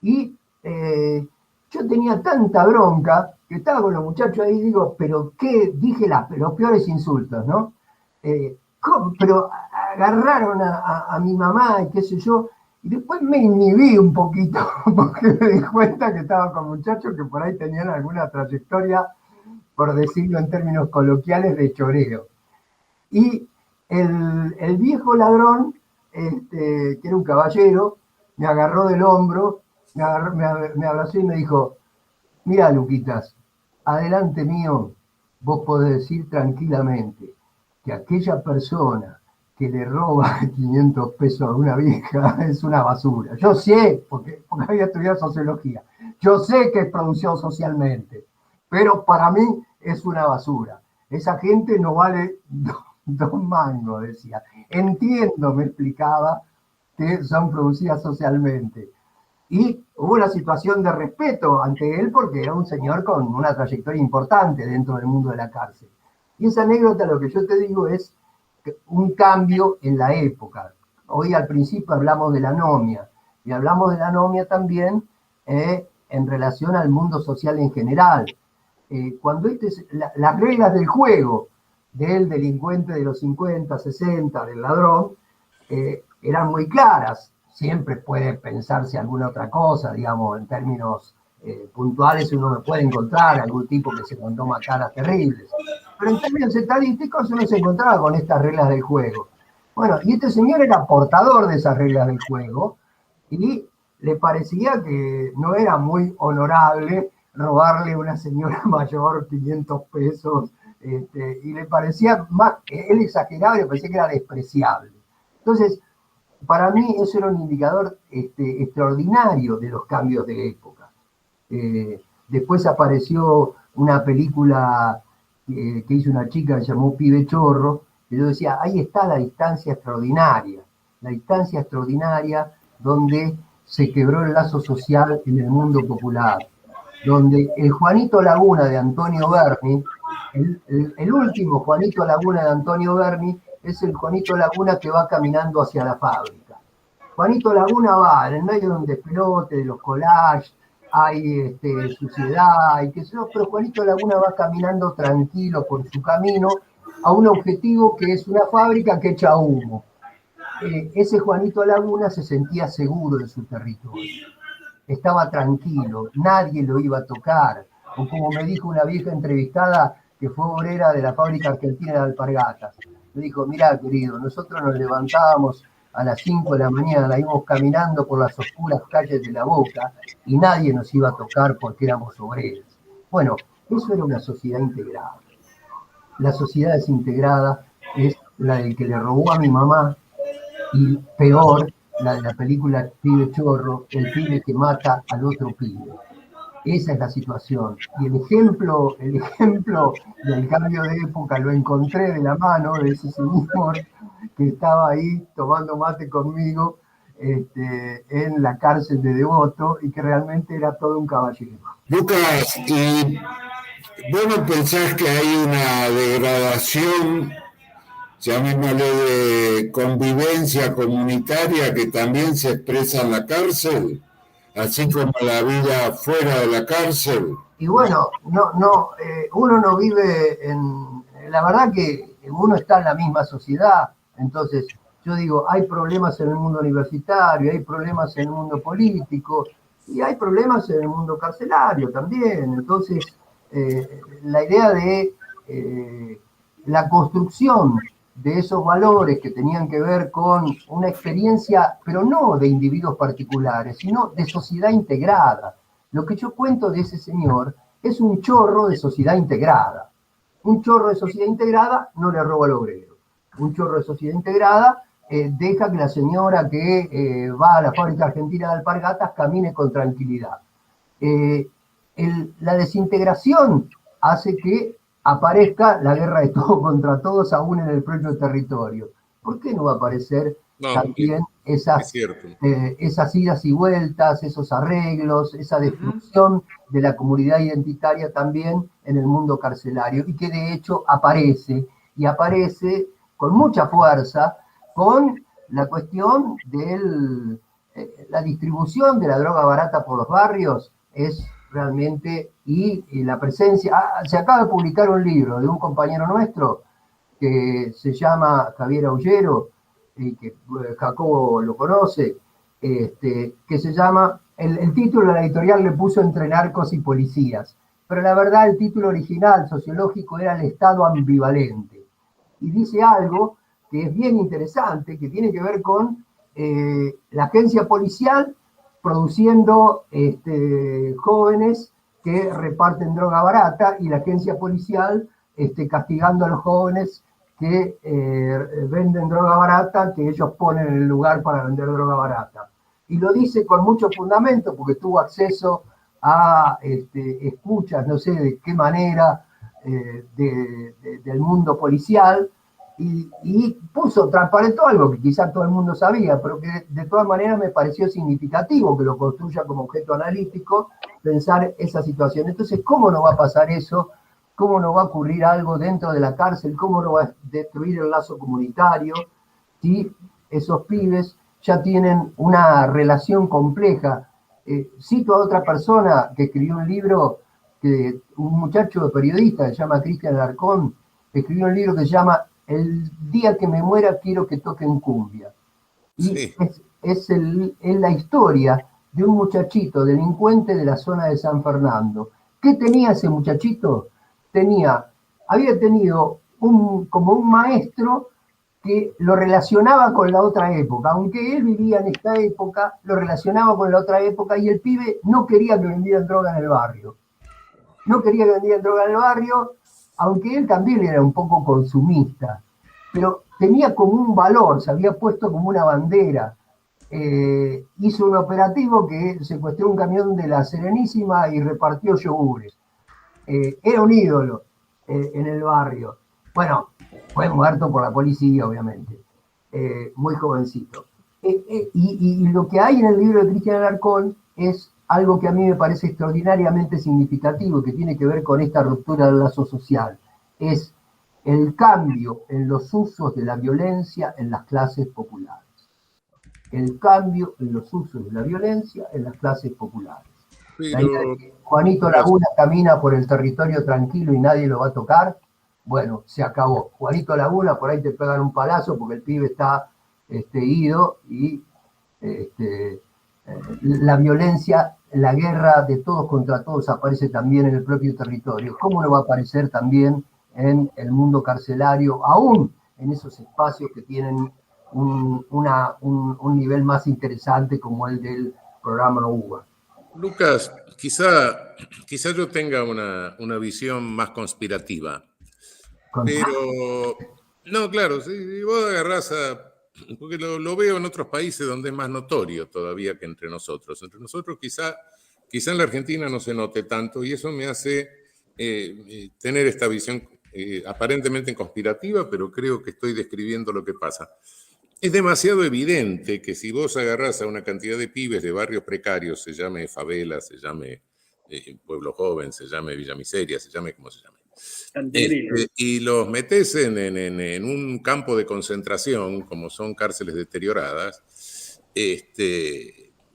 Y yo tenía tanta bronca que estaba con los muchachos ahí y digo, pero qué, dije los peores insultos, ¿no? Pero agarraron a mi mamá y qué sé yo, Y después me inhibí un poquito, porque me di cuenta que estaba con muchachos que por ahí tenían alguna trayectoria, por decirlo en términos coloquiales, de choreo. Y el viejo ladrón, que era un caballero, me agarró del hombro, me abrazó y me dijo: mira, Luquitas, adelante mío, vos podés decir tranquilamente que aquella persona que le roba 500 pesos a una vieja es una basura. Yo sé, porque había estudiado sociología, yo sé que es producción socialmente, pero para mí es una basura. Esa gente no vale 2 mangos, decía. Entiendo, me explicaba, que son producidas socialmente. Y hubo una situación de respeto ante él porque era un señor con una trayectoria importante dentro del mundo de la cárcel. Y esa anécdota, lo que yo te digo, es un cambio en la época. Hoy al principio hablamos de la anomia, y hablamos de la anomia también en relación al mundo social en general. Cuando las reglas del juego del delincuente de los 50, 60, del ladrón, eran muy claras. Siempre puede pensarse alguna otra cosa, digamos, en términos puntuales uno me puede encontrar algún tipo que se mandó macaras terribles. Pero en términos estadísticos uno se encontraba con estas reglas del juego. Bueno, y este señor era portador de esas reglas del juego y le parecía que no era muy honorable robarle a una señora mayor 500 pesos, y le parecía más, él exageraba y le parecía que era despreciable. Entonces, para mí eso era un indicador extraordinario de los cambios de época. Después apareció una película que hizo una chica que se llamó Pibe Chorro, y yo decía, ahí está la distancia extraordinaria donde se quebró el lazo social en el mundo popular, donde el Juanito Laguna de Antonio Berni, el último Juanito Laguna de Antonio Berni, es el Juanito Laguna que va caminando hacia la fábrica. Juanito Laguna va en el medio de un despelote, de los collages, hay suciedad, y qué sé yo, pero Juanito Laguna va caminando tranquilo por su camino a un objetivo que es una fábrica que echa humo. Ese Juanito Laguna se sentía seguro en su territorio, estaba tranquilo, nadie lo iba a tocar, o como me dijo una vieja entrevistada que fue obrera de la fábrica argentina de alpargatas, me dijo: mirá, querido, nosotros nos levantábamos a las 5 de la mañana, íbamos caminando por las oscuras calles de La Boca y nadie nos iba a tocar porque éramos obreros. Bueno, eso era una sociedad integrada. La sociedad desintegrada es la del que le robó a mi mamá, y peor, la de la película Pibe Chorro, el pibe que mata al otro pibe. Esa es la situación. Y el ejemplo del cambio de época lo encontré de la mano de ese señor que estaba ahí tomando mate conmigo en la cárcel de Devoto, y que realmente era todo un caballero. Lucas, ¿y vos no pensás que hay una degradación, llamémosle, de convivencia comunitaria que también se expresa en la cárcel, así como la vida fuera de la cárcel? Y bueno, uno no vive la verdad que uno está en la misma sociedad. Entonces, yo digo, hay problemas en el mundo universitario, hay problemas en el mundo político, y hay problemas en el mundo carcelario también. Entonces, la idea de la construcción de esos valores que tenían que ver con una experiencia, pero no de individuos particulares, sino de sociedad integrada. Lo que yo cuento de ese señor es un chorro de sociedad integrada. Un chorro de sociedad integrada no le roba al obrero. Un chorro de sociedad integrada deja que la señora que va a la fábrica argentina de alpargatas camine con tranquilidad. La desintegración hace que aparezca la guerra de todos contra todos, aún en el propio territorio. ¿Por qué no va a aparecer también esas idas y vueltas, esos arreglos, esa destrucción de la comunidad identitaria también en el mundo carcelario? Y que de hecho aparece, y aparece con mucha fuerza, con la cuestión de la distribución de la droga barata por los barrios. Es realmente, y la presencia, se acaba de publicar un libro de un compañero nuestro que se llama Javier Aullero, y que Jacobo lo conoce, que se llama, el título de la editorial le puso Entre narcos y policías, pero la verdad el título original sociológico era El Estado ambivalente. Y dice algo que es bien interesante, que tiene que ver con la agencia policial produciendo jóvenes que reparten droga barata y la agencia policial castigando a los jóvenes que venden droga barata, que ellos ponen en el lugar para vender droga barata. Y lo dice con mucho fundamento porque tuvo acceso a escuchas, no sé de qué manera, del mundo policial, y transparentó algo que quizás todo el mundo sabía, pero que de todas maneras me pareció significativo que lo construya como objeto analítico, pensar esa situación. Entonces, ¿cómo no va a pasar eso? ¿Cómo no va a ocurrir algo dentro de la cárcel? ¿Cómo no va a destruir el lazo comunitario si esos pibes ya tienen una relación compleja? Cito a otra persona que escribió un libro, un muchacho periodista que se llama Cristian Alarcón, escribió un libro que se llama El día que me muera quiero que toquen cumbia. Y sí, es la historia de un muchachito delincuente de la zona de San Fernando. ¿Qué tenía ese muchachito? Había tenido como un maestro que lo relacionaba con la otra época. Aunque él vivía en esta época, lo relacionaba con la otra época y el pibe no quería que vendieran droga en el barrio. No quería que vendieran droga en el barrio, aunque él también era un poco consumista. Pero tenía como un valor, se había puesto como una bandera. Hizo un operativo que secuestró un camión de la Serenísima y repartió yogures. Era un ídolo en el barrio. Bueno, fue muerto por la policía, obviamente, muy jovencito. Y lo que hay en el libro de Cristian Alarcón es algo que a mí me parece extraordinariamente significativo, que tiene que ver con esta ruptura del lazo social. Es el cambio en los usos de la violencia en las clases populares. El cambio en los usos de la violencia en las clases populares. La idea de que Juanito Laguna camina por el territorio tranquilo y nadie lo va a tocar, bueno, se acabó. Juanito Laguna, por ahí te pegan un palazo porque el pibe está ido y la violencia, la guerra de todos contra todos aparece también en el propio territorio. ¿Cómo no va a aparecer también en el mundo carcelario, aún en esos espacios que tienen un nivel más interesante como el del programa UBA? Lucas, quizá yo tenga una visión más conspirativa, pero no, claro, si vos agarrás porque lo veo en otros países donde es más notorio todavía que entre nosotros. Entre nosotros quizá en la Argentina no se note tanto y eso me hace tener esta visión aparentemente conspirativa, pero creo que estoy describiendo lo que pasa. Es demasiado evidente que si vos agarrás a una cantidad de pibes de barrios precarios, se llame favela, se llame pueblo joven, se llame Villa Miseria, se llame como se llame, y los metés en un campo de concentración, como son cárceles deterioradas,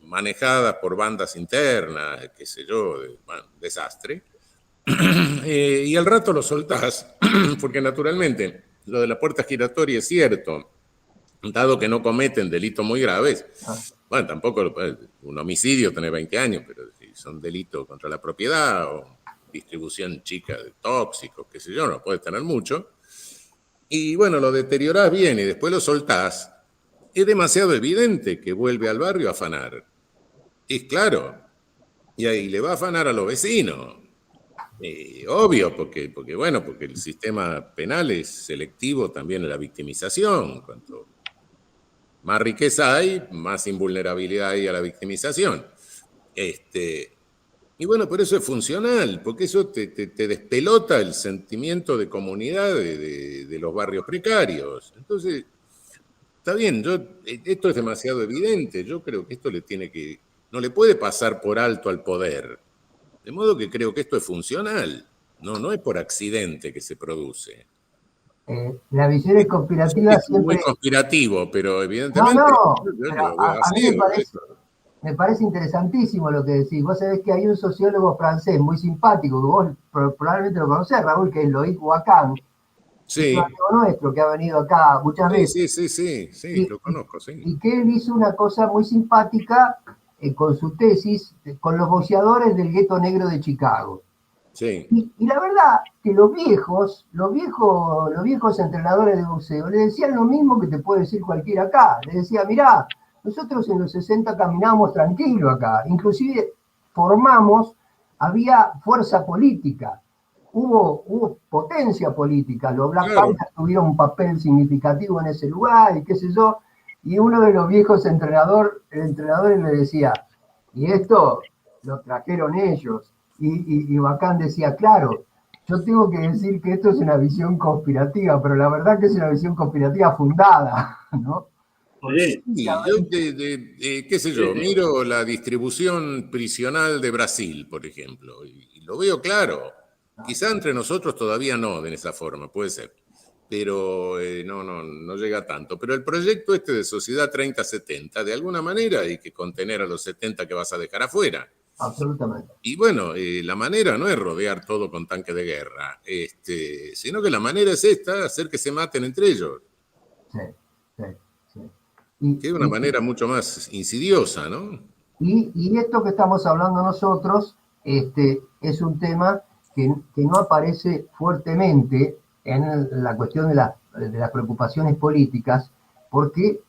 manejadas por bandas internas, qué sé yo, desastre, y al rato los soltás, porque naturalmente lo de la puerta giratoria es cierto, dado que no cometen delitos muy graves. Bueno, tampoco un homicidio tiene 20 años, pero si son delitos contra la propiedad o distribución chica de tóxicos, qué sé yo, no puedes tener mucho. Y bueno, lo deteriorás bien y después lo soltás. Es demasiado evidente que vuelve al barrio a afanar. Es claro. Y ahí le va a afanar a los vecinos. Obvio, porque el sistema penal es selectivo también en la victimización. Cuanto más riqueza hay, más invulnerabilidad hay a la victimización. Y bueno, por eso es funcional, porque eso te despelota el sentimiento de comunidad de los barrios precarios. Entonces, está bien, esto es demasiado evidente. Yo creo que esto no le puede pasar por alto al poder. De modo que creo que esto es funcional. No es por accidente que se produce. La visión es conspirativa es siempre... muy conspiratiro, pero evidentemente... Pero a mí me parece interesantísimo lo que decís. Vos sabés que hay un sociólogo francés muy simpático, que vos probablemente lo conocés, Raúl, que es Loïc Wacan, Sí. Es un amigo nuestro que ha venido acá muchas veces. Sí, lo conozco, sí. Y que él hizo una cosa muy simpática con su tesis, con los boxeadores del gueto negro de Chicago. Sí. Y la verdad que los viejos entrenadores de boxeo le decían lo mismo que te puede decir cualquiera acá. Le decía, mirá, nosotros en los 60 caminábamos tranquilo acá, inclusive había fuerza política, hubo potencia política, los Black Panthers tuvieron un papel significativo en ese lugar y qué sé yo, y uno de los viejos entrenadores le decía, y esto lo trajeron ellos, y Bacán decía, claro, yo tengo que decir que esto es una visión conspirativa, pero la verdad que es una visión conspirativa fundada, ¿no? Sí, yo, qué sé yo, miro la distribución prisional de Brasil, por ejemplo, y lo veo claro. Quizá entre nosotros todavía no, de esa forma, puede ser, pero no llega tanto. Pero el proyecto de Sociedad 30-70, de alguna manera hay que contener a los 70 que vas a dejar afuera. Absolutamente. Y bueno, la manera no es rodear todo con tanque de guerra, sino que la manera es hacer que se maten entre ellos. Sí. Que es una manera mucho más insidiosa, ¿no? Y esto que estamos hablando nosotros es un tema que no aparece fuertemente en la cuestión de las preocupaciones políticas, porque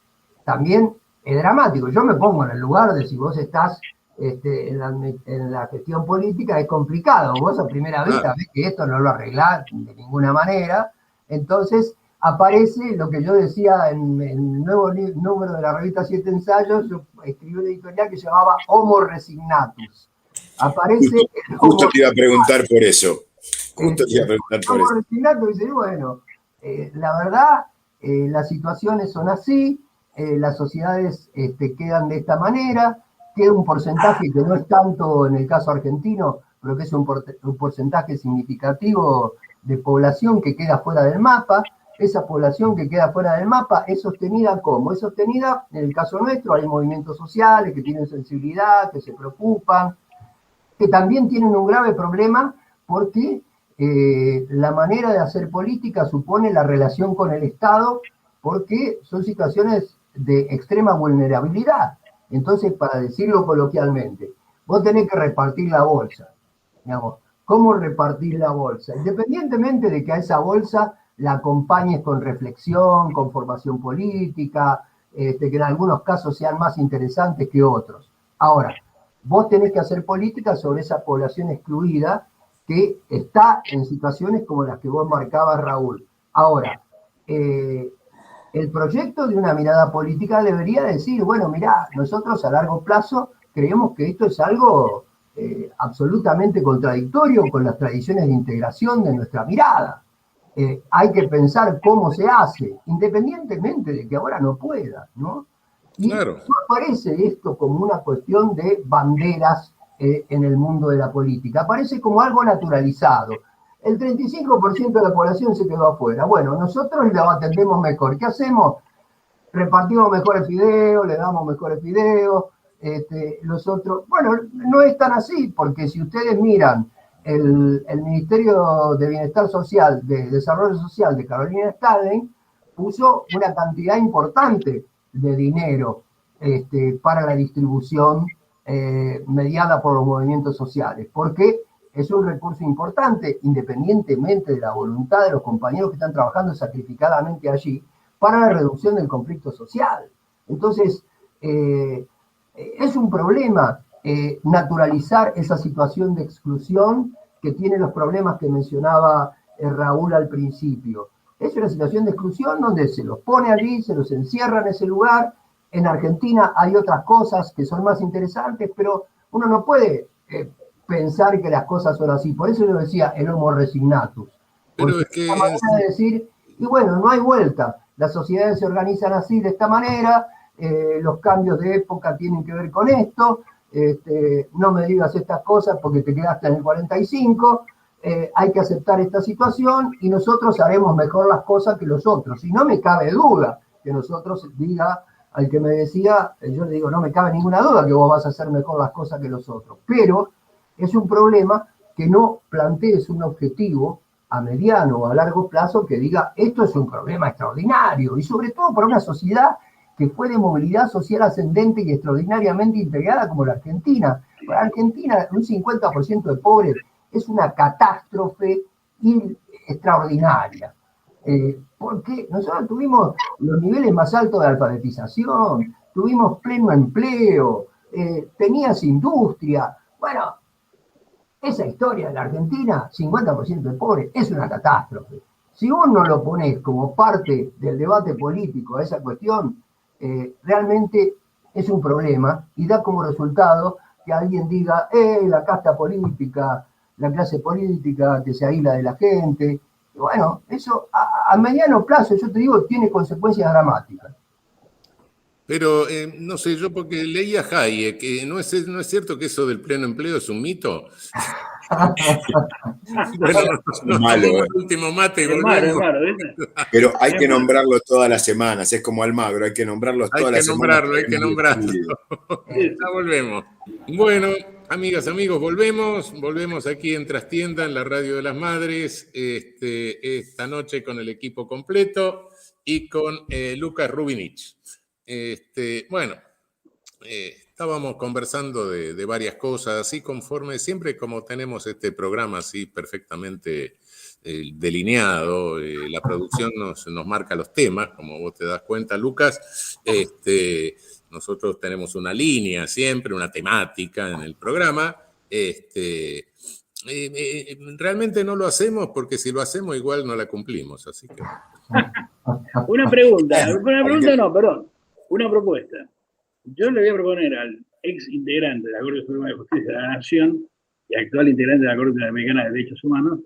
también es dramático. Yo me pongo en el lugar de si vos estás en la gestión política, es complicado. Vos a primera vista ves que esto no lo arreglás de ninguna manera, entonces aparece lo que yo decía en el nuevo número de la revista Siete Ensayos. Yo escribí una editorial que se llamaba Homo Resignatus. Aparece... Justo te iba a preguntar por eso. Homo Resignatus dice, bueno, la verdad, las situaciones son así, las sociedades quedan de esta manera, queda un porcentaje que no es tanto en el caso argentino, pero que es un porcentaje significativo de población que queda fuera del mapa. Esa población que queda fuera del mapa es sostenida ¿cómo? Es sostenida, en el caso nuestro, hay movimientos sociales que tienen sensibilidad, que se preocupan, que también tienen un grave problema porque la manera de hacer política supone la relación con el Estado, porque son situaciones de extrema vulnerabilidad. Entonces, para decirlo coloquialmente, vos tenés que repartir la bolsa. Digamos, ¿cómo repartir la bolsa? Independientemente de que a esa bolsa la acompañes con reflexión, con formación política, que en algunos casos sean más interesantes que otros. Ahora, vos tenés que hacer política sobre esa población excluida que está en situaciones como las que vos marcabas, Raúl. Ahora, el proyecto de una mirada política debería decir, bueno, mirá, nosotros a largo plazo creemos que esto es algo absolutamente contradictorio con las tradiciones de integración de nuestra mirada. Hay que pensar cómo se hace, independientemente de que ahora no pueda, ¿no? Y claro. no aparece esto como una cuestión de banderas en el mundo de la política, aparece como algo naturalizado. El 35% de la población se quedó afuera. Bueno, nosotros lo atendemos mejor. ¿Qué hacemos? Repartimos mejores fideos, le damos mejores fideos. Los otros, bueno, no es tan así, porque si ustedes miran el Ministerio de Bienestar Social, de Desarrollo Social de Carolina Stanley, puso una cantidad importante de dinero para la distribución mediada por los movimientos sociales, porque es un recurso importante, independientemente de la voluntad de los compañeros que están trabajando sacrificadamente allí, para la reducción del conflicto social. Entonces, es un problema naturalizar esa situación de exclusión que tiene los problemas que mencionaba Raúl al principio. Es una situación de exclusión donde se los pone allí, se los encierra en ese lugar. En Argentina hay otras cosas que son más interesantes, pero uno no puede pensar que las cosas son así. Por eso yo decía el homo resignatus. Pero es que... manera de decir, y bueno, no hay vuelta. Las sociedades se organizan así, de esta manera, los cambios de época tienen que ver con esto, no me digas estas cosas porque te quedaste en el 45, hay que aceptar esta situación y nosotros haremos mejor las cosas que los otros. Y no me cabe duda que nosotros, diga al que me decía, yo le digo, no me cabe ninguna duda que vos vas a hacer mejor las cosas que los otros, pero es un problema que no plantees un objetivo a mediano o a largo plazo que diga esto es un problema extraordinario, y sobre todo para una sociedad que fue de movilidad social ascendente y extraordinariamente integrada como la Argentina. Para Argentina, un 50% de pobres es una catástrofe extraordinaria. Porque nosotros tuvimos los niveles más altos de alfabetización, tuvimos pleno empleo, tenías industria. Bueno, esa historia de la Argentina, 50% de pobres, es una catástrofe. Si vos no lo ponés como parte del debate político a esa cuestión, realmente es un problema y da como resultado que alguien diga, la casta política, la clase política que se aísla de la gente. Y bueno, eso a mediano plazo, yo te digo, tiene consecuencias dramáticas. Pero no sé, yo porque leía Hayek, que no es cierto que eso del pleno empleo es un mito. Bueno, nos malo, tomamos el último mate y volvemos. Pero hay que nombrarlo todas las semanas, es como Almagro, hay que nombrarlo todas las semanas. Hay que nombrarlo. Ya volvemos. Bueno, amigas, amigos, volvemos aquí en Trastienda, en la Radio de las Madres, esta noche con el equipo completo y con Lucas Rubinich. Bueno, estábamos conversando de varias cosas, así conforme, siempre como tenemos este programa así perfectamente delineado, la producción nos marca los temas, como vos te das cuenta, Lucas, nosotros tenemos una línea siempre, una temática en el programa, realmente no lo hacemos porque si lo hacemos igual no la cumplimos, así que... Una propuesta. Yo le voy a proponer al ex integrante de la Corte Suprema de Justicia de la Nación y actual integrante de la Corte Interamericana de Derechos Humanos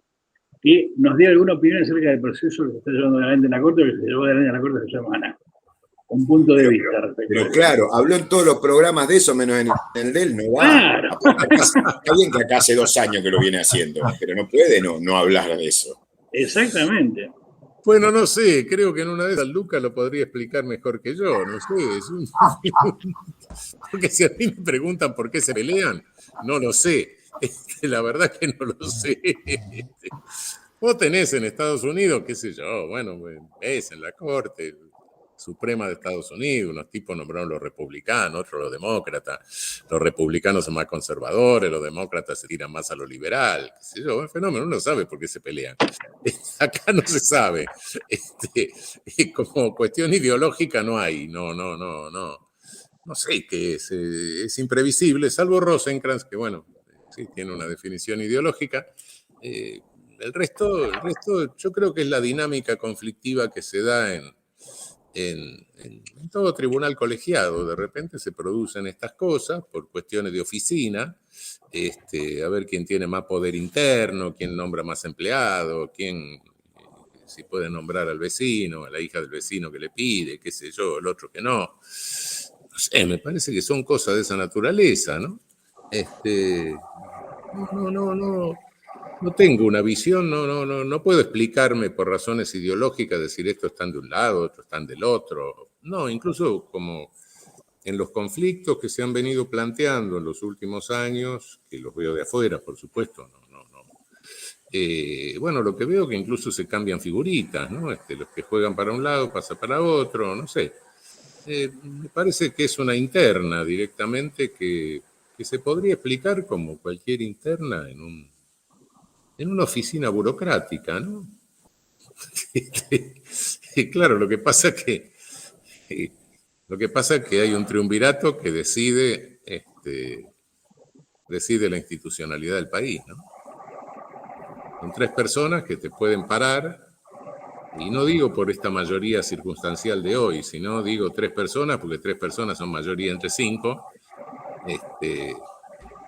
que nos dé alguna opinión acerca del proceso que se está llevando adelante en la Corte, que se llevó adelante en la Corte esta semana. Un punto de vista respecto. Pero claro, habló en todos los programas de eso, menos en el de él, no va. Claro. Está bien que acá hace 2 años que lo viene haciendo, pero no puede no hablar de eso. Exactamente. Bueno, no sé, creo que en una de esas Lucas lo podría explicar mejor que yo, no sé. Porque si a mí me preguntan por qué se pelean, no lo sé. La verdad que no lo sé. Vos tenés en Estados Unidos, qué sé yo, bueno, ves en la Corte Suprema de Estados Unidos, unos tipos nombraron los republicanos, otros los demócratas, los republicanos son más conservadores, los demócratas se tiran más a lo liberal, qué sé yo, un fenómeno, uno no sabe por qué se pelean. Acá no se sabe. Como cuestión ideológica no hay, no sé qué es imprevisible, salvo Rosencrantz, que bueno, sí, tiene una definición ideológica. El resto yo creo que es la dinámica conflictiva que se da en todo tribunal colegiado. De repente se producen estas cosas por cuestiones de oficina, a ver quién tiene más poder interno, quién nombra más empleados, si puede nombrar al vecino, a la hija del vecino que le pide, qué sé yo, el otro que no. No sé, me parece que son cosas de esa naturaleza, ¿no? No tengo una visión, no puedo explicarme por razones ideológicas, decir esto están de un lado, otros están del otro. No, incluso como en los conflictos que se han venido planteando en los últimos años, que los veo de afuera, por supuesto, bueno, lo que veo que incluso se cambian figuritas, ¿no? Los que juegan para un lado pasa para otro, no sé. Me parece que es una interna directamente que se podría explicar como cualquier interna en una oficina burocrática, ¿no? Claro, lo que pasa es que hay un triunvirato que decide la institucionalidad del país, ¿no? Son 3 personas que te pueden parar, y no digo por esta mayoría circunstancial de hoy, sino digo 3 personas, porque 3 personas son mayoría entre 5,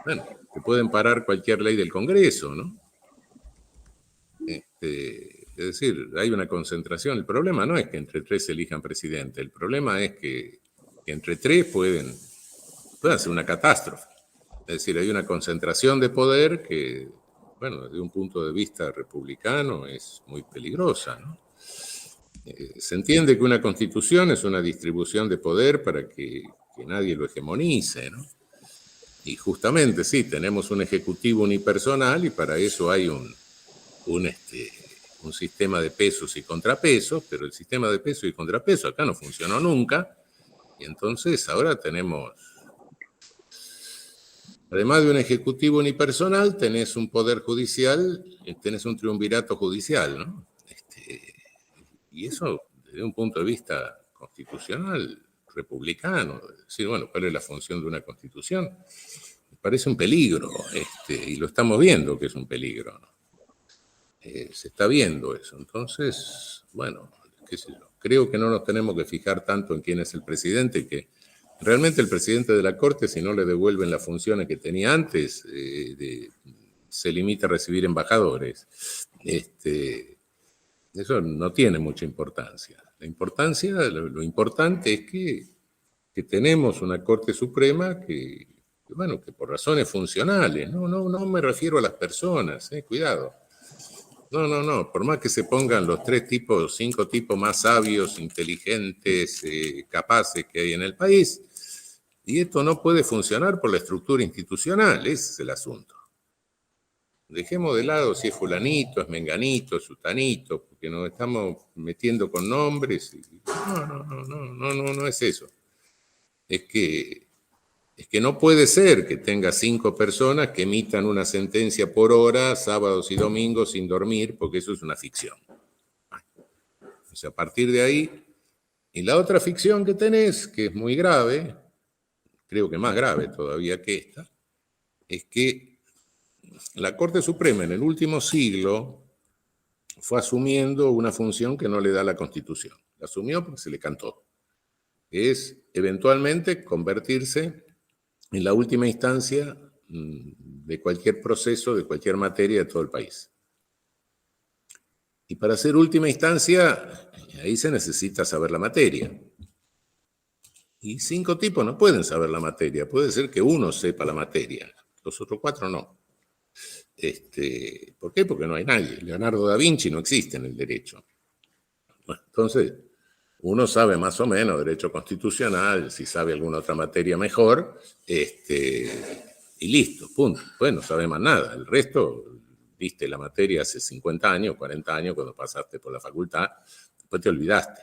bueno, te pueden parar cualquier ley del Congreso, ¿no? Es decir, hay una concentración. El problema no es que entre 3 se elijan presidente, el problema es que entre 3 pueden ser una catástrofe. Es decir, hay una concentración de poder que, bueno, desde un punto de vista republicano es muy peligrosa, ¿no? Se entiende que una constitución es una distribución de poder para que nadie lo hegemonice, ¿no? Y justamente, sí, tenemos un ejecutivo unipersonal y para eso hay un un sistema de pesos y contrapesos, pero el sistema de pesos y contrapesos acá no funcionó nunca, y entonces ahora tenemos, además de un ejecutivo unipersonal, tenés un poder judicial, tenés un triunvirato judicial, ¿no? Y eso, desde un punto de vista constitucional, republicano, decir, bueno, ¿cuál es la función de una constitución? Me parece un peligro, y lo estamos viendo que es un peligro, ¿no? Se está viendo eso. Entonces, bueno, qué sé yo, creo que no nos tenemos que fijar tanto en quién es el presidente, que realmente el presidente de la Corte, si no le devuelven las funciones que tenía antes, se limita a recibir embajadores. Eso no tiene mucha importancia. La importancia, lo importante es que tenemos una Corte Suprema que, bueno, que por razones funcionales, no me refiero a las personas, cuidado. No, por más que se pongan los 5 tipos más sabios, inteligentes, capaces que hay en el país, y esto no puede funcionar por la estructura institucional, ese es el asunto. Dejemos de lado si es fulanito, es menganito, es sutanito, porque nos estamos metiendo con nombres. No es eso. Es que no puede ser que tenga 5 personas que emitan una sentencia por hora, sábados y domingos sin dormir, porque eso es una ficción. O sea, a partir de ahí, y la otra ficción que tenés, que es muy grave, creo que más grave todavía que esta, es que la Corte Suprema en el último siglo fue asumiendo una función que no le da la Constitución. La asumió porque se le cantó. Es eventualmente convertirse en la última instancia de cualquier proceso, de cualquier materia de todo el país. Y para ser última instancia, ahí se necesita saber la materia. Y 5 tipos no pueden saber la materia. Puede ser que uno sepa la materia, los otros 4 no. ¿Por qué? Porque no hay nadie. Leonardo da Vinci no existe en el derecho. Bueno, entonces, uno sabe más o menos derecho constitucional, si sabe alguna otra materia mejor, y listo, punto. Pues no sabe más nada. El resto, viste la materia hace 50 años, 40 años, cuando pasaste por la facultad, después te olvidaste.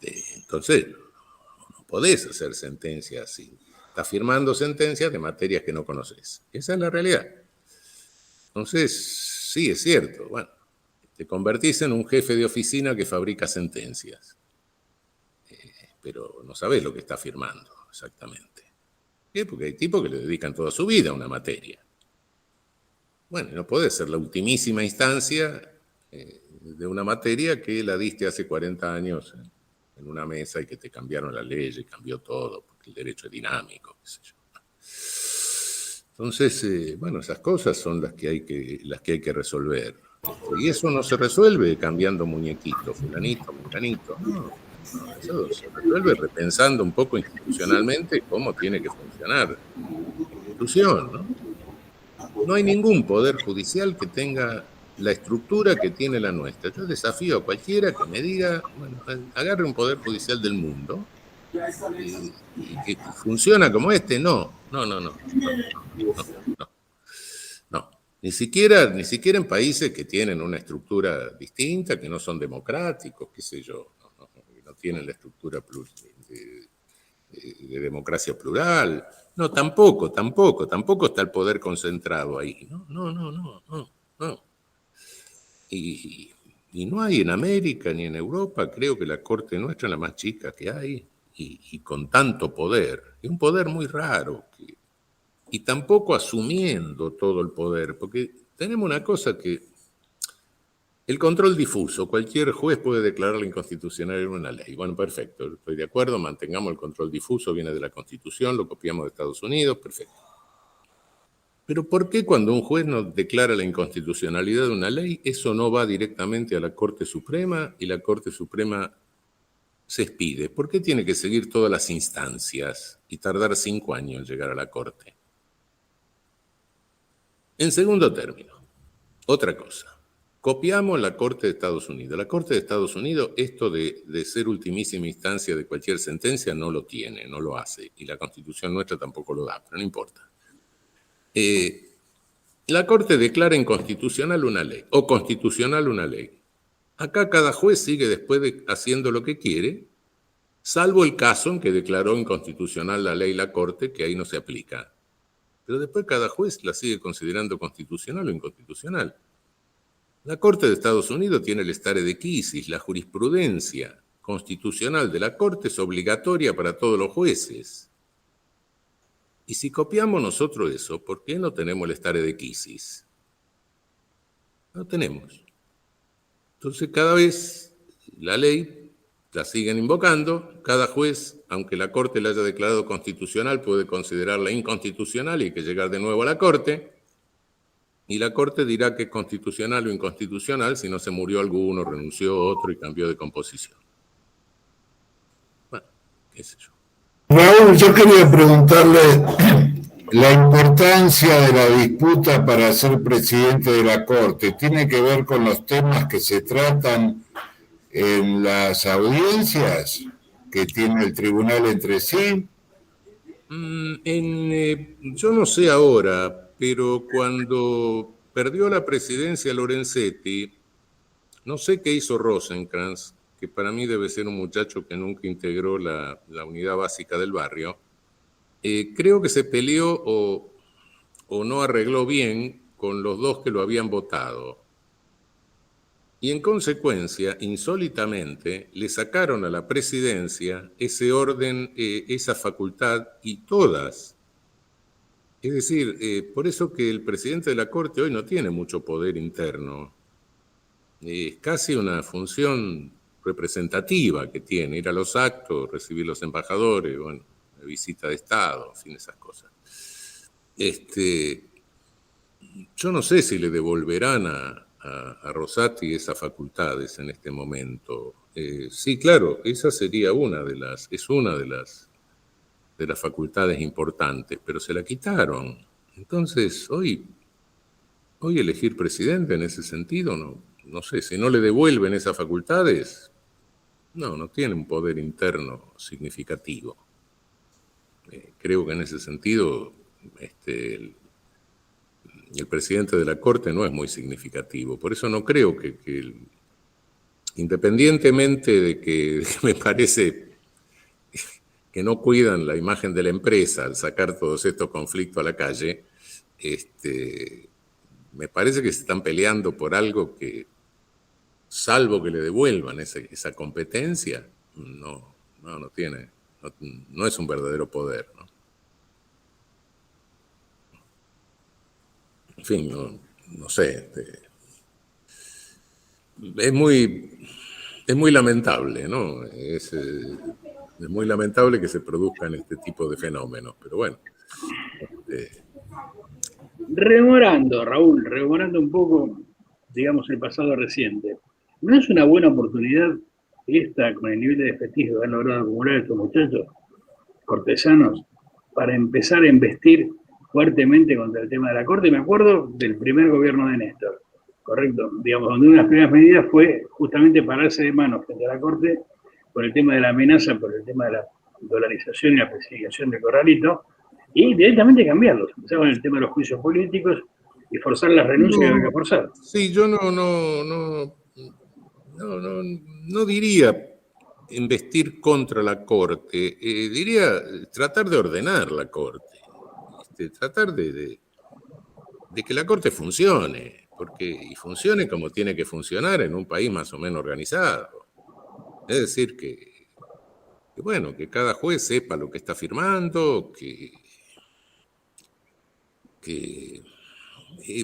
Entonces, no podés hacer sentencias así. Estás firmando sentencias de materias que no conoces. Esa es la realidad. Entonces, sí, es cierto, bueno, te convertís en un jefe de oficina que fabrica sentencias, pero no sabés lo que está firmando exactamente. ¿Por qué? Porque hay tipos que le dedican toda su vida a una materia. Bueno, no podés ser la ultimísima instancia de una materia que la diste hace 40 años en una mesa y que te cambiaron la ley y cambió todo, porque el derecho es dinámico, qué sé yo. Entonces, bueno, esas cosas son las que hay que resolver. Y eso no se resuelve cambiando muñequitos, fulanito, menganito. No, eso se resuelve repensando un poco institucionalmente cómo tiene que funcionar la institución, ¿no? No hay ningún poder judicial que tenga la estructura que tiene la nuestra. Yo desafío a cualquiera que me diga, bueno, agarre un poder judicial del mundo y que funciona como este. No. Ni siquiera en países que tienen una estructura distinta, que no son democráticos, qué sé yo, no tienen la estructura de democracia plural. No, tampoco está el poder concentrado ahí. No. Y no hay en América ni en Europa, creo que la Corte nuestra es la más chica que hay, y con tanto poder, y un poder muy raro, y tampoco asumiendo todo el poder, porque tenemos una cosa que el control difuso, cualquier juez puede declarar la inconstitucionalidad de una ley. Bueno, perfecto, estoy de acuerdo, mantengamos el control difuso, viene de la Constitución, lo copiamos de Estados Unidos, perfecto. Pero ¿por qué cuando un juez nos declara la inconstitucionalidad de una ley, eso no va directamente a la Corte Suprema y la Corte Suprema se expide? ¿Por qué tiene que seguir todas las instancias y tardar 5 años en llegar a la Corte? En segundo término, otra cosa. Copiamos la Corte de Estados Unidos. La Corte de Estados Unidos, esto de ser ultimísima instancia de cualquier sentencia, no lo tiene, no lo hace. Y la Constitución nuestra tampoco lo da, pero no importa. la Corte declara inconstitucional una ley o constitucional una ley. Acá cada juez sigue después haciendo lo que quiere, salvo el caso en que declaró inconstitucional la ley la Corte, que ahí no se aplica. Pero después cada juez la sigue considerando constitucional o inconstitucional. La Corte de Estados Unidos tiene el stare decisis, la jurisprudencia constitucional de la Corte es obligatoria para todos los jueces. Y si copiamos nosotros eso, ¿por qué no tenemos el stare decisis? No tenemos. Entonces cada vez la ley la siguen invocando, cada juez, aunque la Corte la haya declarado constitucional, puede considerarla inconstitucional y hay que llegar de nuevo a la Corte, y la Corte dirá que es constitucional o inconstitucional si no se murió alguno, renunció otro y cambió de composición. Bueno, qué sé yo. Raúl, yo quería preguntarle la importancia de la disputa para ser presidente de la Corte. ¿Tiene que ver con los temas que se tratan en las audiencias que tiene el tribunal entre sí? Yo no sé ahora, pero cuando perdió la presidencia Lorenzetti, no sé qué hizo Rosenkrantz, que para mí debe ser un muchacho que nunca integró la unidad básica del barrio. Creo que se peleó o no arregló bien con los dos que lo habían votado. Y en consecuencia, insólitamente, le sacaron a la presidencia ese orden, esa facultad y todas. Es decir, por eso que el presidente de la Corte hoy no tiene mucho poder interno. Es casi una función representativa que tiene, ir a los actos, recibir los embajadores, bueno, visita de Estado, en fin, esas cosas. Yo no sé si le devolverán a Rosati esas facultades en este momento. Sí, claro, esa sería una de las facultades importantes, pero se la quitaron. Entonces, hoy elegir presidente en ese sentido, no sé, si no le devuelven esas facultades, no tiene un poder interno significativo. Creo que en ese sentido el presidente de la Corte no es muy significativo. Por eso no creo que independientemente de que me parece que no cuidan la imagen de la empresa al sacar todos estos conflictos a la calle, me parece que se están peleando por algo que, salvo que le devuelvan esa competencia, no tiene, no es un verdadero poder, ¿no? En fin, no sé. Es muy lamentable, ¿no? Es muy lamentable que se produzcan este tipo de fenómenos, pero bueno. Rememorando un poco, digamos, el pasado reciente, ¿no es una buena oportunidad esta, con el nivel de desprestigio que han logrado acumular estos muchachos cortesanos, para empezar a investir fuertemente contra el tema de la Corte? Me acuerdo del primer gobierno de Néstor, correcto, digamos, donde una de las primeras medidas fue justamente pararse de manos frente a la Corte por el tema de la amenaza, por el tema de la dolarización y la persecución de Corralito, y directamente cambiarlos. Empezaron el tema de los juicios políticos y forzar las renuncias que había que forzar. Sí, yo no diría investir contra la Corte, diría tratar de ordenar la Corte, tratar de que la Corte funcione, y funcione como tiene que funcionar en un país más o menos organizado. Es decir, que cada juez sepa lo que está firmando,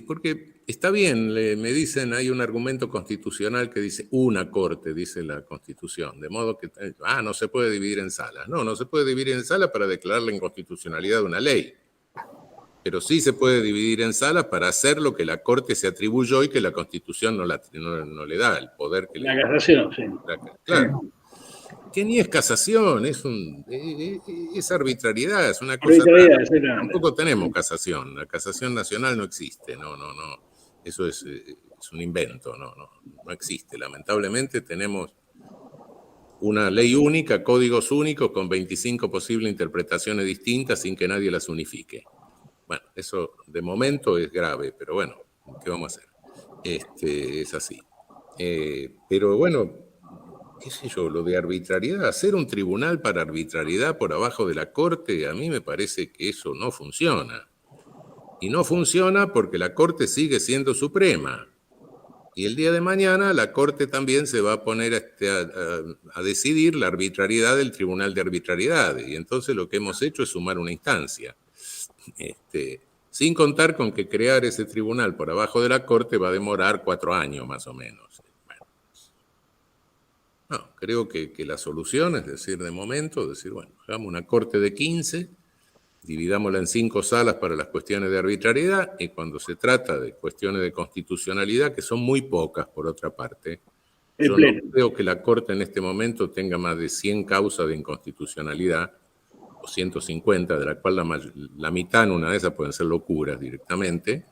porque está bien, me dicen, hay un argumento constitucional que dice una Corte, dice la Constitución, de modo que no se puede dividir en salas. No se puede dividir en salas para declarar la inconstitucionalidad de una ley, pero sí se puede dividir en salas para hacer lo que la Corte se atribuyó y que la Constitución no le da, el poder que le da. La casación, sí. Claro. Que ni es casación, es arbitrariedad, es una cosa. Tampoco tenemos casación, la casación nacional no existe, no, eso es un invento, no existe. Lamentablemente tenemos una ley única, códigos únicos con 25 posibles interpretaciones distintas sin que nadie las unifique. bueno, eso de momento es grave, pero bueno, ¿qué vamos a hacer? Es así. Pero bueno, qué sé yo, lo de arbitrariedad, hacer un tribunal para arbitrariedad por abajo de la Corte, a mí me parece que eso no funciona. Y no funciona porque la Corte sigue siendo suprema. Y el día de mañana la Corte también se va a poner a decidir la arbitrariedad del Tribunal de Arbitrariedad. Y entonces lo que hemos hecho es sumar una instancia. Sin contar con que crear ese tribunal por abajo de la Corte va a demorar 4 años más o menos. Bueno, no, creo que la solución es decir, de momento, bueno, hagamos una Corte de 15, dividámosla en 5 salas para las cuestiones de arbitrariedad, y cuando se trata de cuestiones de constitucionalidad, que son muy pocas por otra parte, yo no creo que la Corte en este momento tenga más de 100 causas de inconstitucionalidad, o 150, de la cual la mitad en una de esas pueden ser locuras directamente.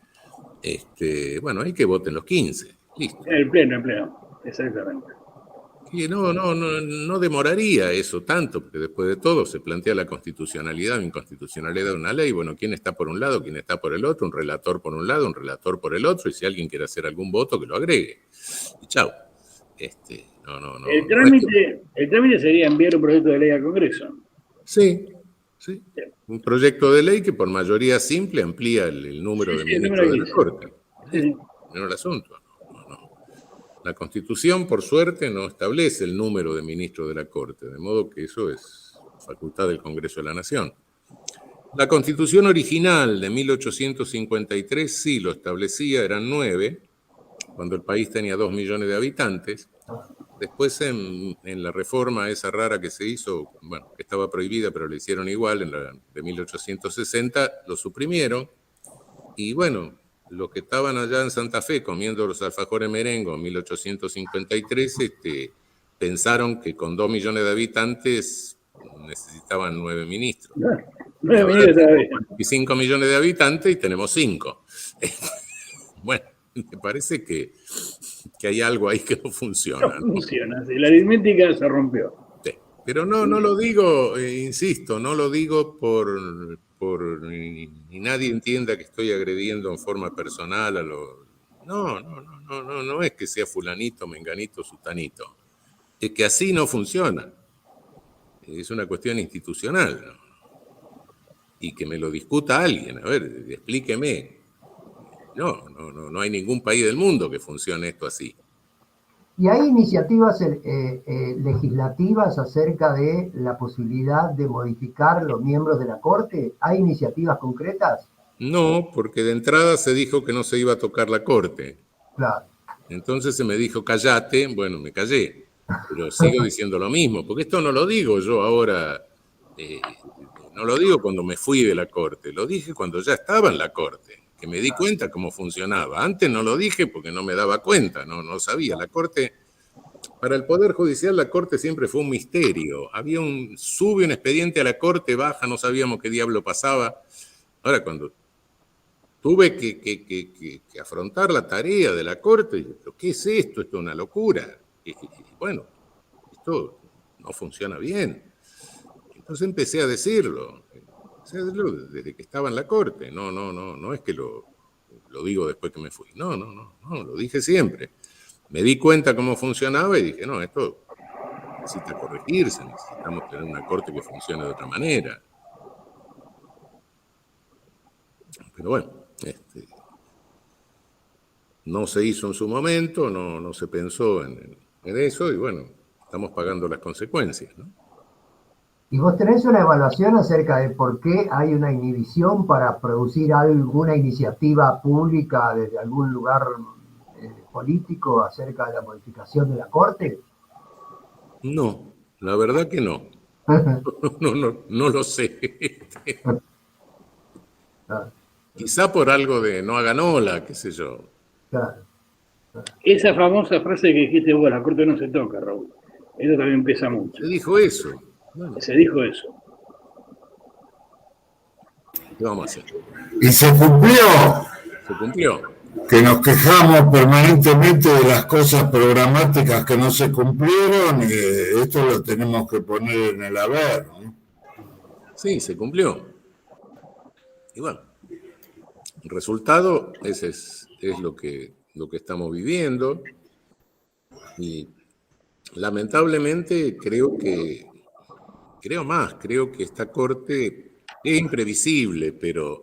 Bueno, hay que voten los 15. Listo. El pleno, exactamente. Y no demoraría eso tanto, porque después de todo se plantea la constitucionalidad o inconstitucionalidad de una ley. Bueno, ¿quién está por un lado, quién está por el otro? Un relator por un lado, un relator por el otro, y si alguien quiere hacer algún voto, que lo agregue. Y chao. El trámite sería enviar un proyecto de ley al Congreso. Sí. Un proyecto de ley que por mayoría simple amplía el número de ministros de la Corte. No el asunto. No. La Constitución, por suerte, no establece el número de ministros de la Corte, de modo que eso es facultad del Congreso de la Nación. La Constitución original de 1853 sí lo establecía, eran 9, cuando el país tenía 2 millones de habitantes. Después en la reforma esa rara que se hizo, bueno, que estaba prohibida, pero la hicieron igual, en la de 1860, lo suprimieron. Y bueno, los que estaban allá en Santa Fe comiendo los alfajores merengo en 1853, pensaron que con 2 millones de habitantes necesitaban 9 ministros. 25 millones de habitantes y tenemos 5. Bueno, me parece que hay algo ahí que no funciona. No funciona, sí, la aritmética se rompió. Sí, pero no lo digo, insisto, no lo digo por ni nadie entienda que estoy agrediendo en forma personal a los... No es que sea fulanito, menganito, sutanito. Es que así no funciona. Es una cuestión institucional, ¿no? Y que me lo discuta alguien. A ver, explíqueme. No hay ningún país del mundo que funcione esto así. ¿Y hay iniciativas legislativas acerca de la posibilidad de modificar los miembros de la Corte? ¿Hay iniciativas concretas? No, porque de entrada se dijo que no se iba a tocar la Corte. Claro. Entonces se me dijo, callate, bueno, me callé. Pero sigo diciendo lo mismo, porque esto no lo digo yo ahora, no lo digo cuando me fui de la Corte, lo dije cuando ya estaba en la Corte, que me di cuenta cómo funcionaba. Antes no lo dije porque no me daba cuenta, no sabía. La Corte, para el Poder Judicial, la Corte siempre fue un misterio. Sube un expediente a la Corte, baja, no sabíamos qué diablo pasaba. Ahora, cuando tuve que afrontar la tarea de la Corte, dije, ¿pero qué es esto? Esto es una locura. Y bueno, esto no funciona bien. Entonces empecé a decirlo desde que estaba en la Corte. No es que lo digo después que me fui. No, lo dije siempre. Me di cuenta cómo funcionaba y dije, no, esto necesita corregirse, necesitamos tener una Corte que funcione de otra manera. Pero bueno, no se hizo en su momento, no se pensó en eso y bueno, estamos pagando las consecuencias, ¿no? ¿Y vos tenés una evaluación acerca de por qué hay una inhibición para producir alguna iniciativa pública desde algún lugar político acerca de la modificación de la Corte? No, la verdad que no. No lo sé. Quizá por algo de no hagan ola, qué sé yo. Claro. Esa famosa frase que dijiste vos, la Corte no se toca, Raúl. Eso también pesa mucho. Se dijo eso. Bueno. Se dijo eso. ¿Qué vamos a hacer? ¿Y se cumplió? Se cumplió. Que nos quejamos permanentemente de las cosas programáticas que no se cumplieron y esto lo tenemos que poner en el haber, ¿no? Sí, se cumplió. Y bueno, resultado, ese es lo que estamos viviendo. Y lamentablemente creo que esta Corte es imprevisible, pero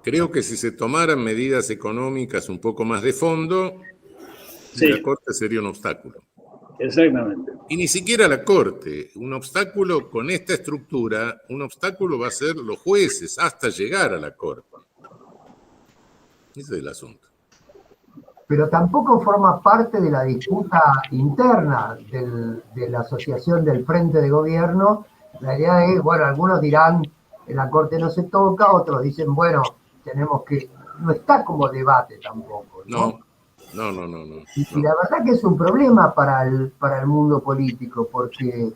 creo que si se tomaran medidas económicas un poco más de fondo, sí, la Corte sería un obstáculo. Exactamente. Y ni siquiera la Corte. Un obstáculo con esta estructura, un obstáculo va a ser los jueces hasta llegar a la Corte. Ese es el asunto. Pero tampoco forma parte de la disputa interna de la asociación del Frente de Gobierno. La idea es, bueno, algunos dirán en la Corte no se toca, otros dicen, bueno, tenemos que... No está como debate tampoco, ¿no? No. Y la verdad que es un problema para el mundo político, porque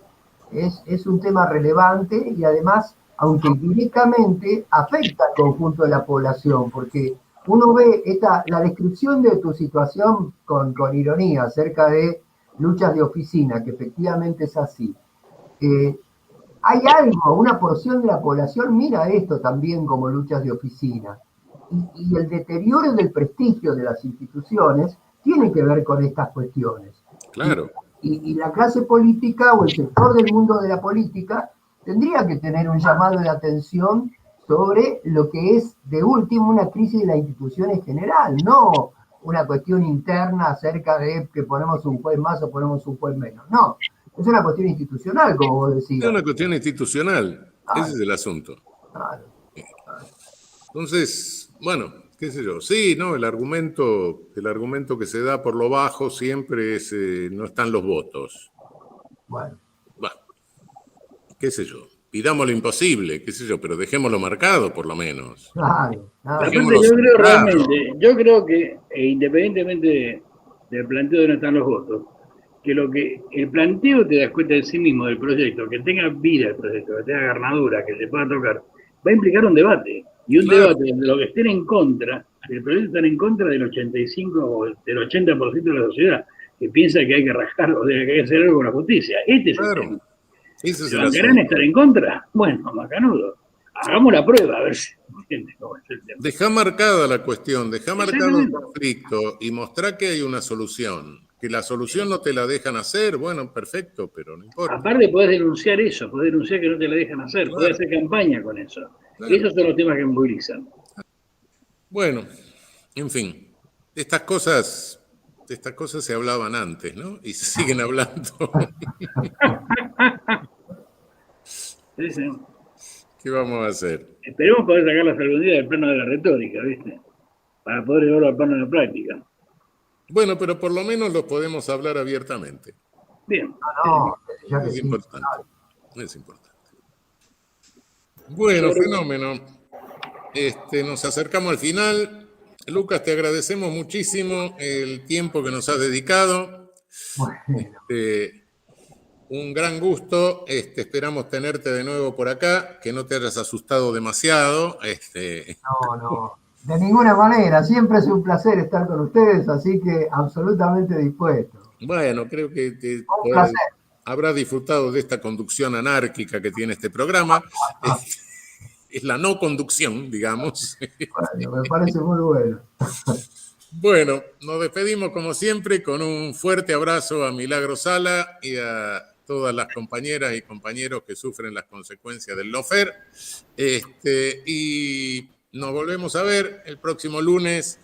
es un tema relevante y además, aunque empíricamente, afecta al conjunto de la población, porque uno ve la descripción de tu situación con ironía acerca de luchas de oficina, que efectivamente es así. Hay algo, una porción de la población mira esto también como luchas de oficina. Y el deterioro del prestigio de las instituciones tiene que ver con estas cuestiones. Claro. Y la clase política o el sector del mundo de la política tendría que tener un llamado de atención sobre lo que es, de último, una crisis de la institución en general, no una cuestión interna acerca de que ponemos un juez más o ponemos un juez menos. No, es una cuestión institucional, como vos decías. Es una cuestión institucional, ese es el asunto. Claro. Entonces, bueno, qué sé yo. Sí, no, el argumento que se da por lo bajo siempre es no están los votos. Bueno, qué sé yo. Pidamos lo imposible, qué sé yo, pero dejémoslo marcado por lo menos. claro. Aparte, yo creo que independientemente del planteo de no están los votos, que el planteo te das cuenta de sí mismo del proyecto, que tenga vida el proyecto, que tenga garnadura, que se pueda tocar, va a implicar un debate. Y un debate de lo que estén en contra, el proyecto están en contra del 85 o del 80% de la sociedad, que piensa que hay que rascarlo, que hay que hacer algo con la justicia. Este es el tema. Si van a querer estar en contra, bueno, macanudo. Hagamos la prueba, a ver si entiende cómo es el tema. Dejá marcada la cuestión, dejá marcado el conflicto y mostrá que hay una solución. Que la solución no te la dejan hacer, bueno, perfecto, pero no importa. Aparte podés denunciar eso, podés denunciar que no te la dejan hacer, podés hacer campaña con eso. Claro. Esos son los temas que movilizan. Bueno, en fin, estas cosas se hablaban antes, ¿no? Y se siguen hablando. Sí. ¿Qué vamos a hacer? Esperemos poder sacarlas algún día del plano de la retórica, ¿viste? Para poder llevarlo al plano de la práctica. Bueno, pero por lo menos los podemos hablar abiertamente. Bien. Es importante. Es importante. Bueno, fenómeno. Nos acercamos al final. Lucas, te agradecemos muchísimo el tiempo que nos has dedicado. Bueno. Un gran gusto. Esperamos tenerte de nuevo por acá, que no te hayas asustado demasiado. No. De ninguna manera. Siempre es un placer estar con ustedes, así que absolutamente dispuesto. Bueno, creo que un placer. Habrás disfrutado de esta conducción anárquica que tiene este programa. Es la no conducción, digamos. Bueno, me parece muy bueno. Bueno, nos despedimos como siempre con un fuerte abrazo a Milagro Sala y a todas las compañeras y compañeros que sufren las consecuencias del lawfare. Y nos volvemos a ver el próximo lunes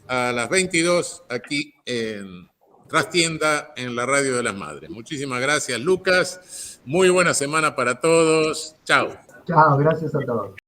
a las 22 aquí en Trastienda en la Radio de las Madres. Muchísimas gracias, Lucas. Muy buena semana para todos. Chao. Chao, gracias a todos.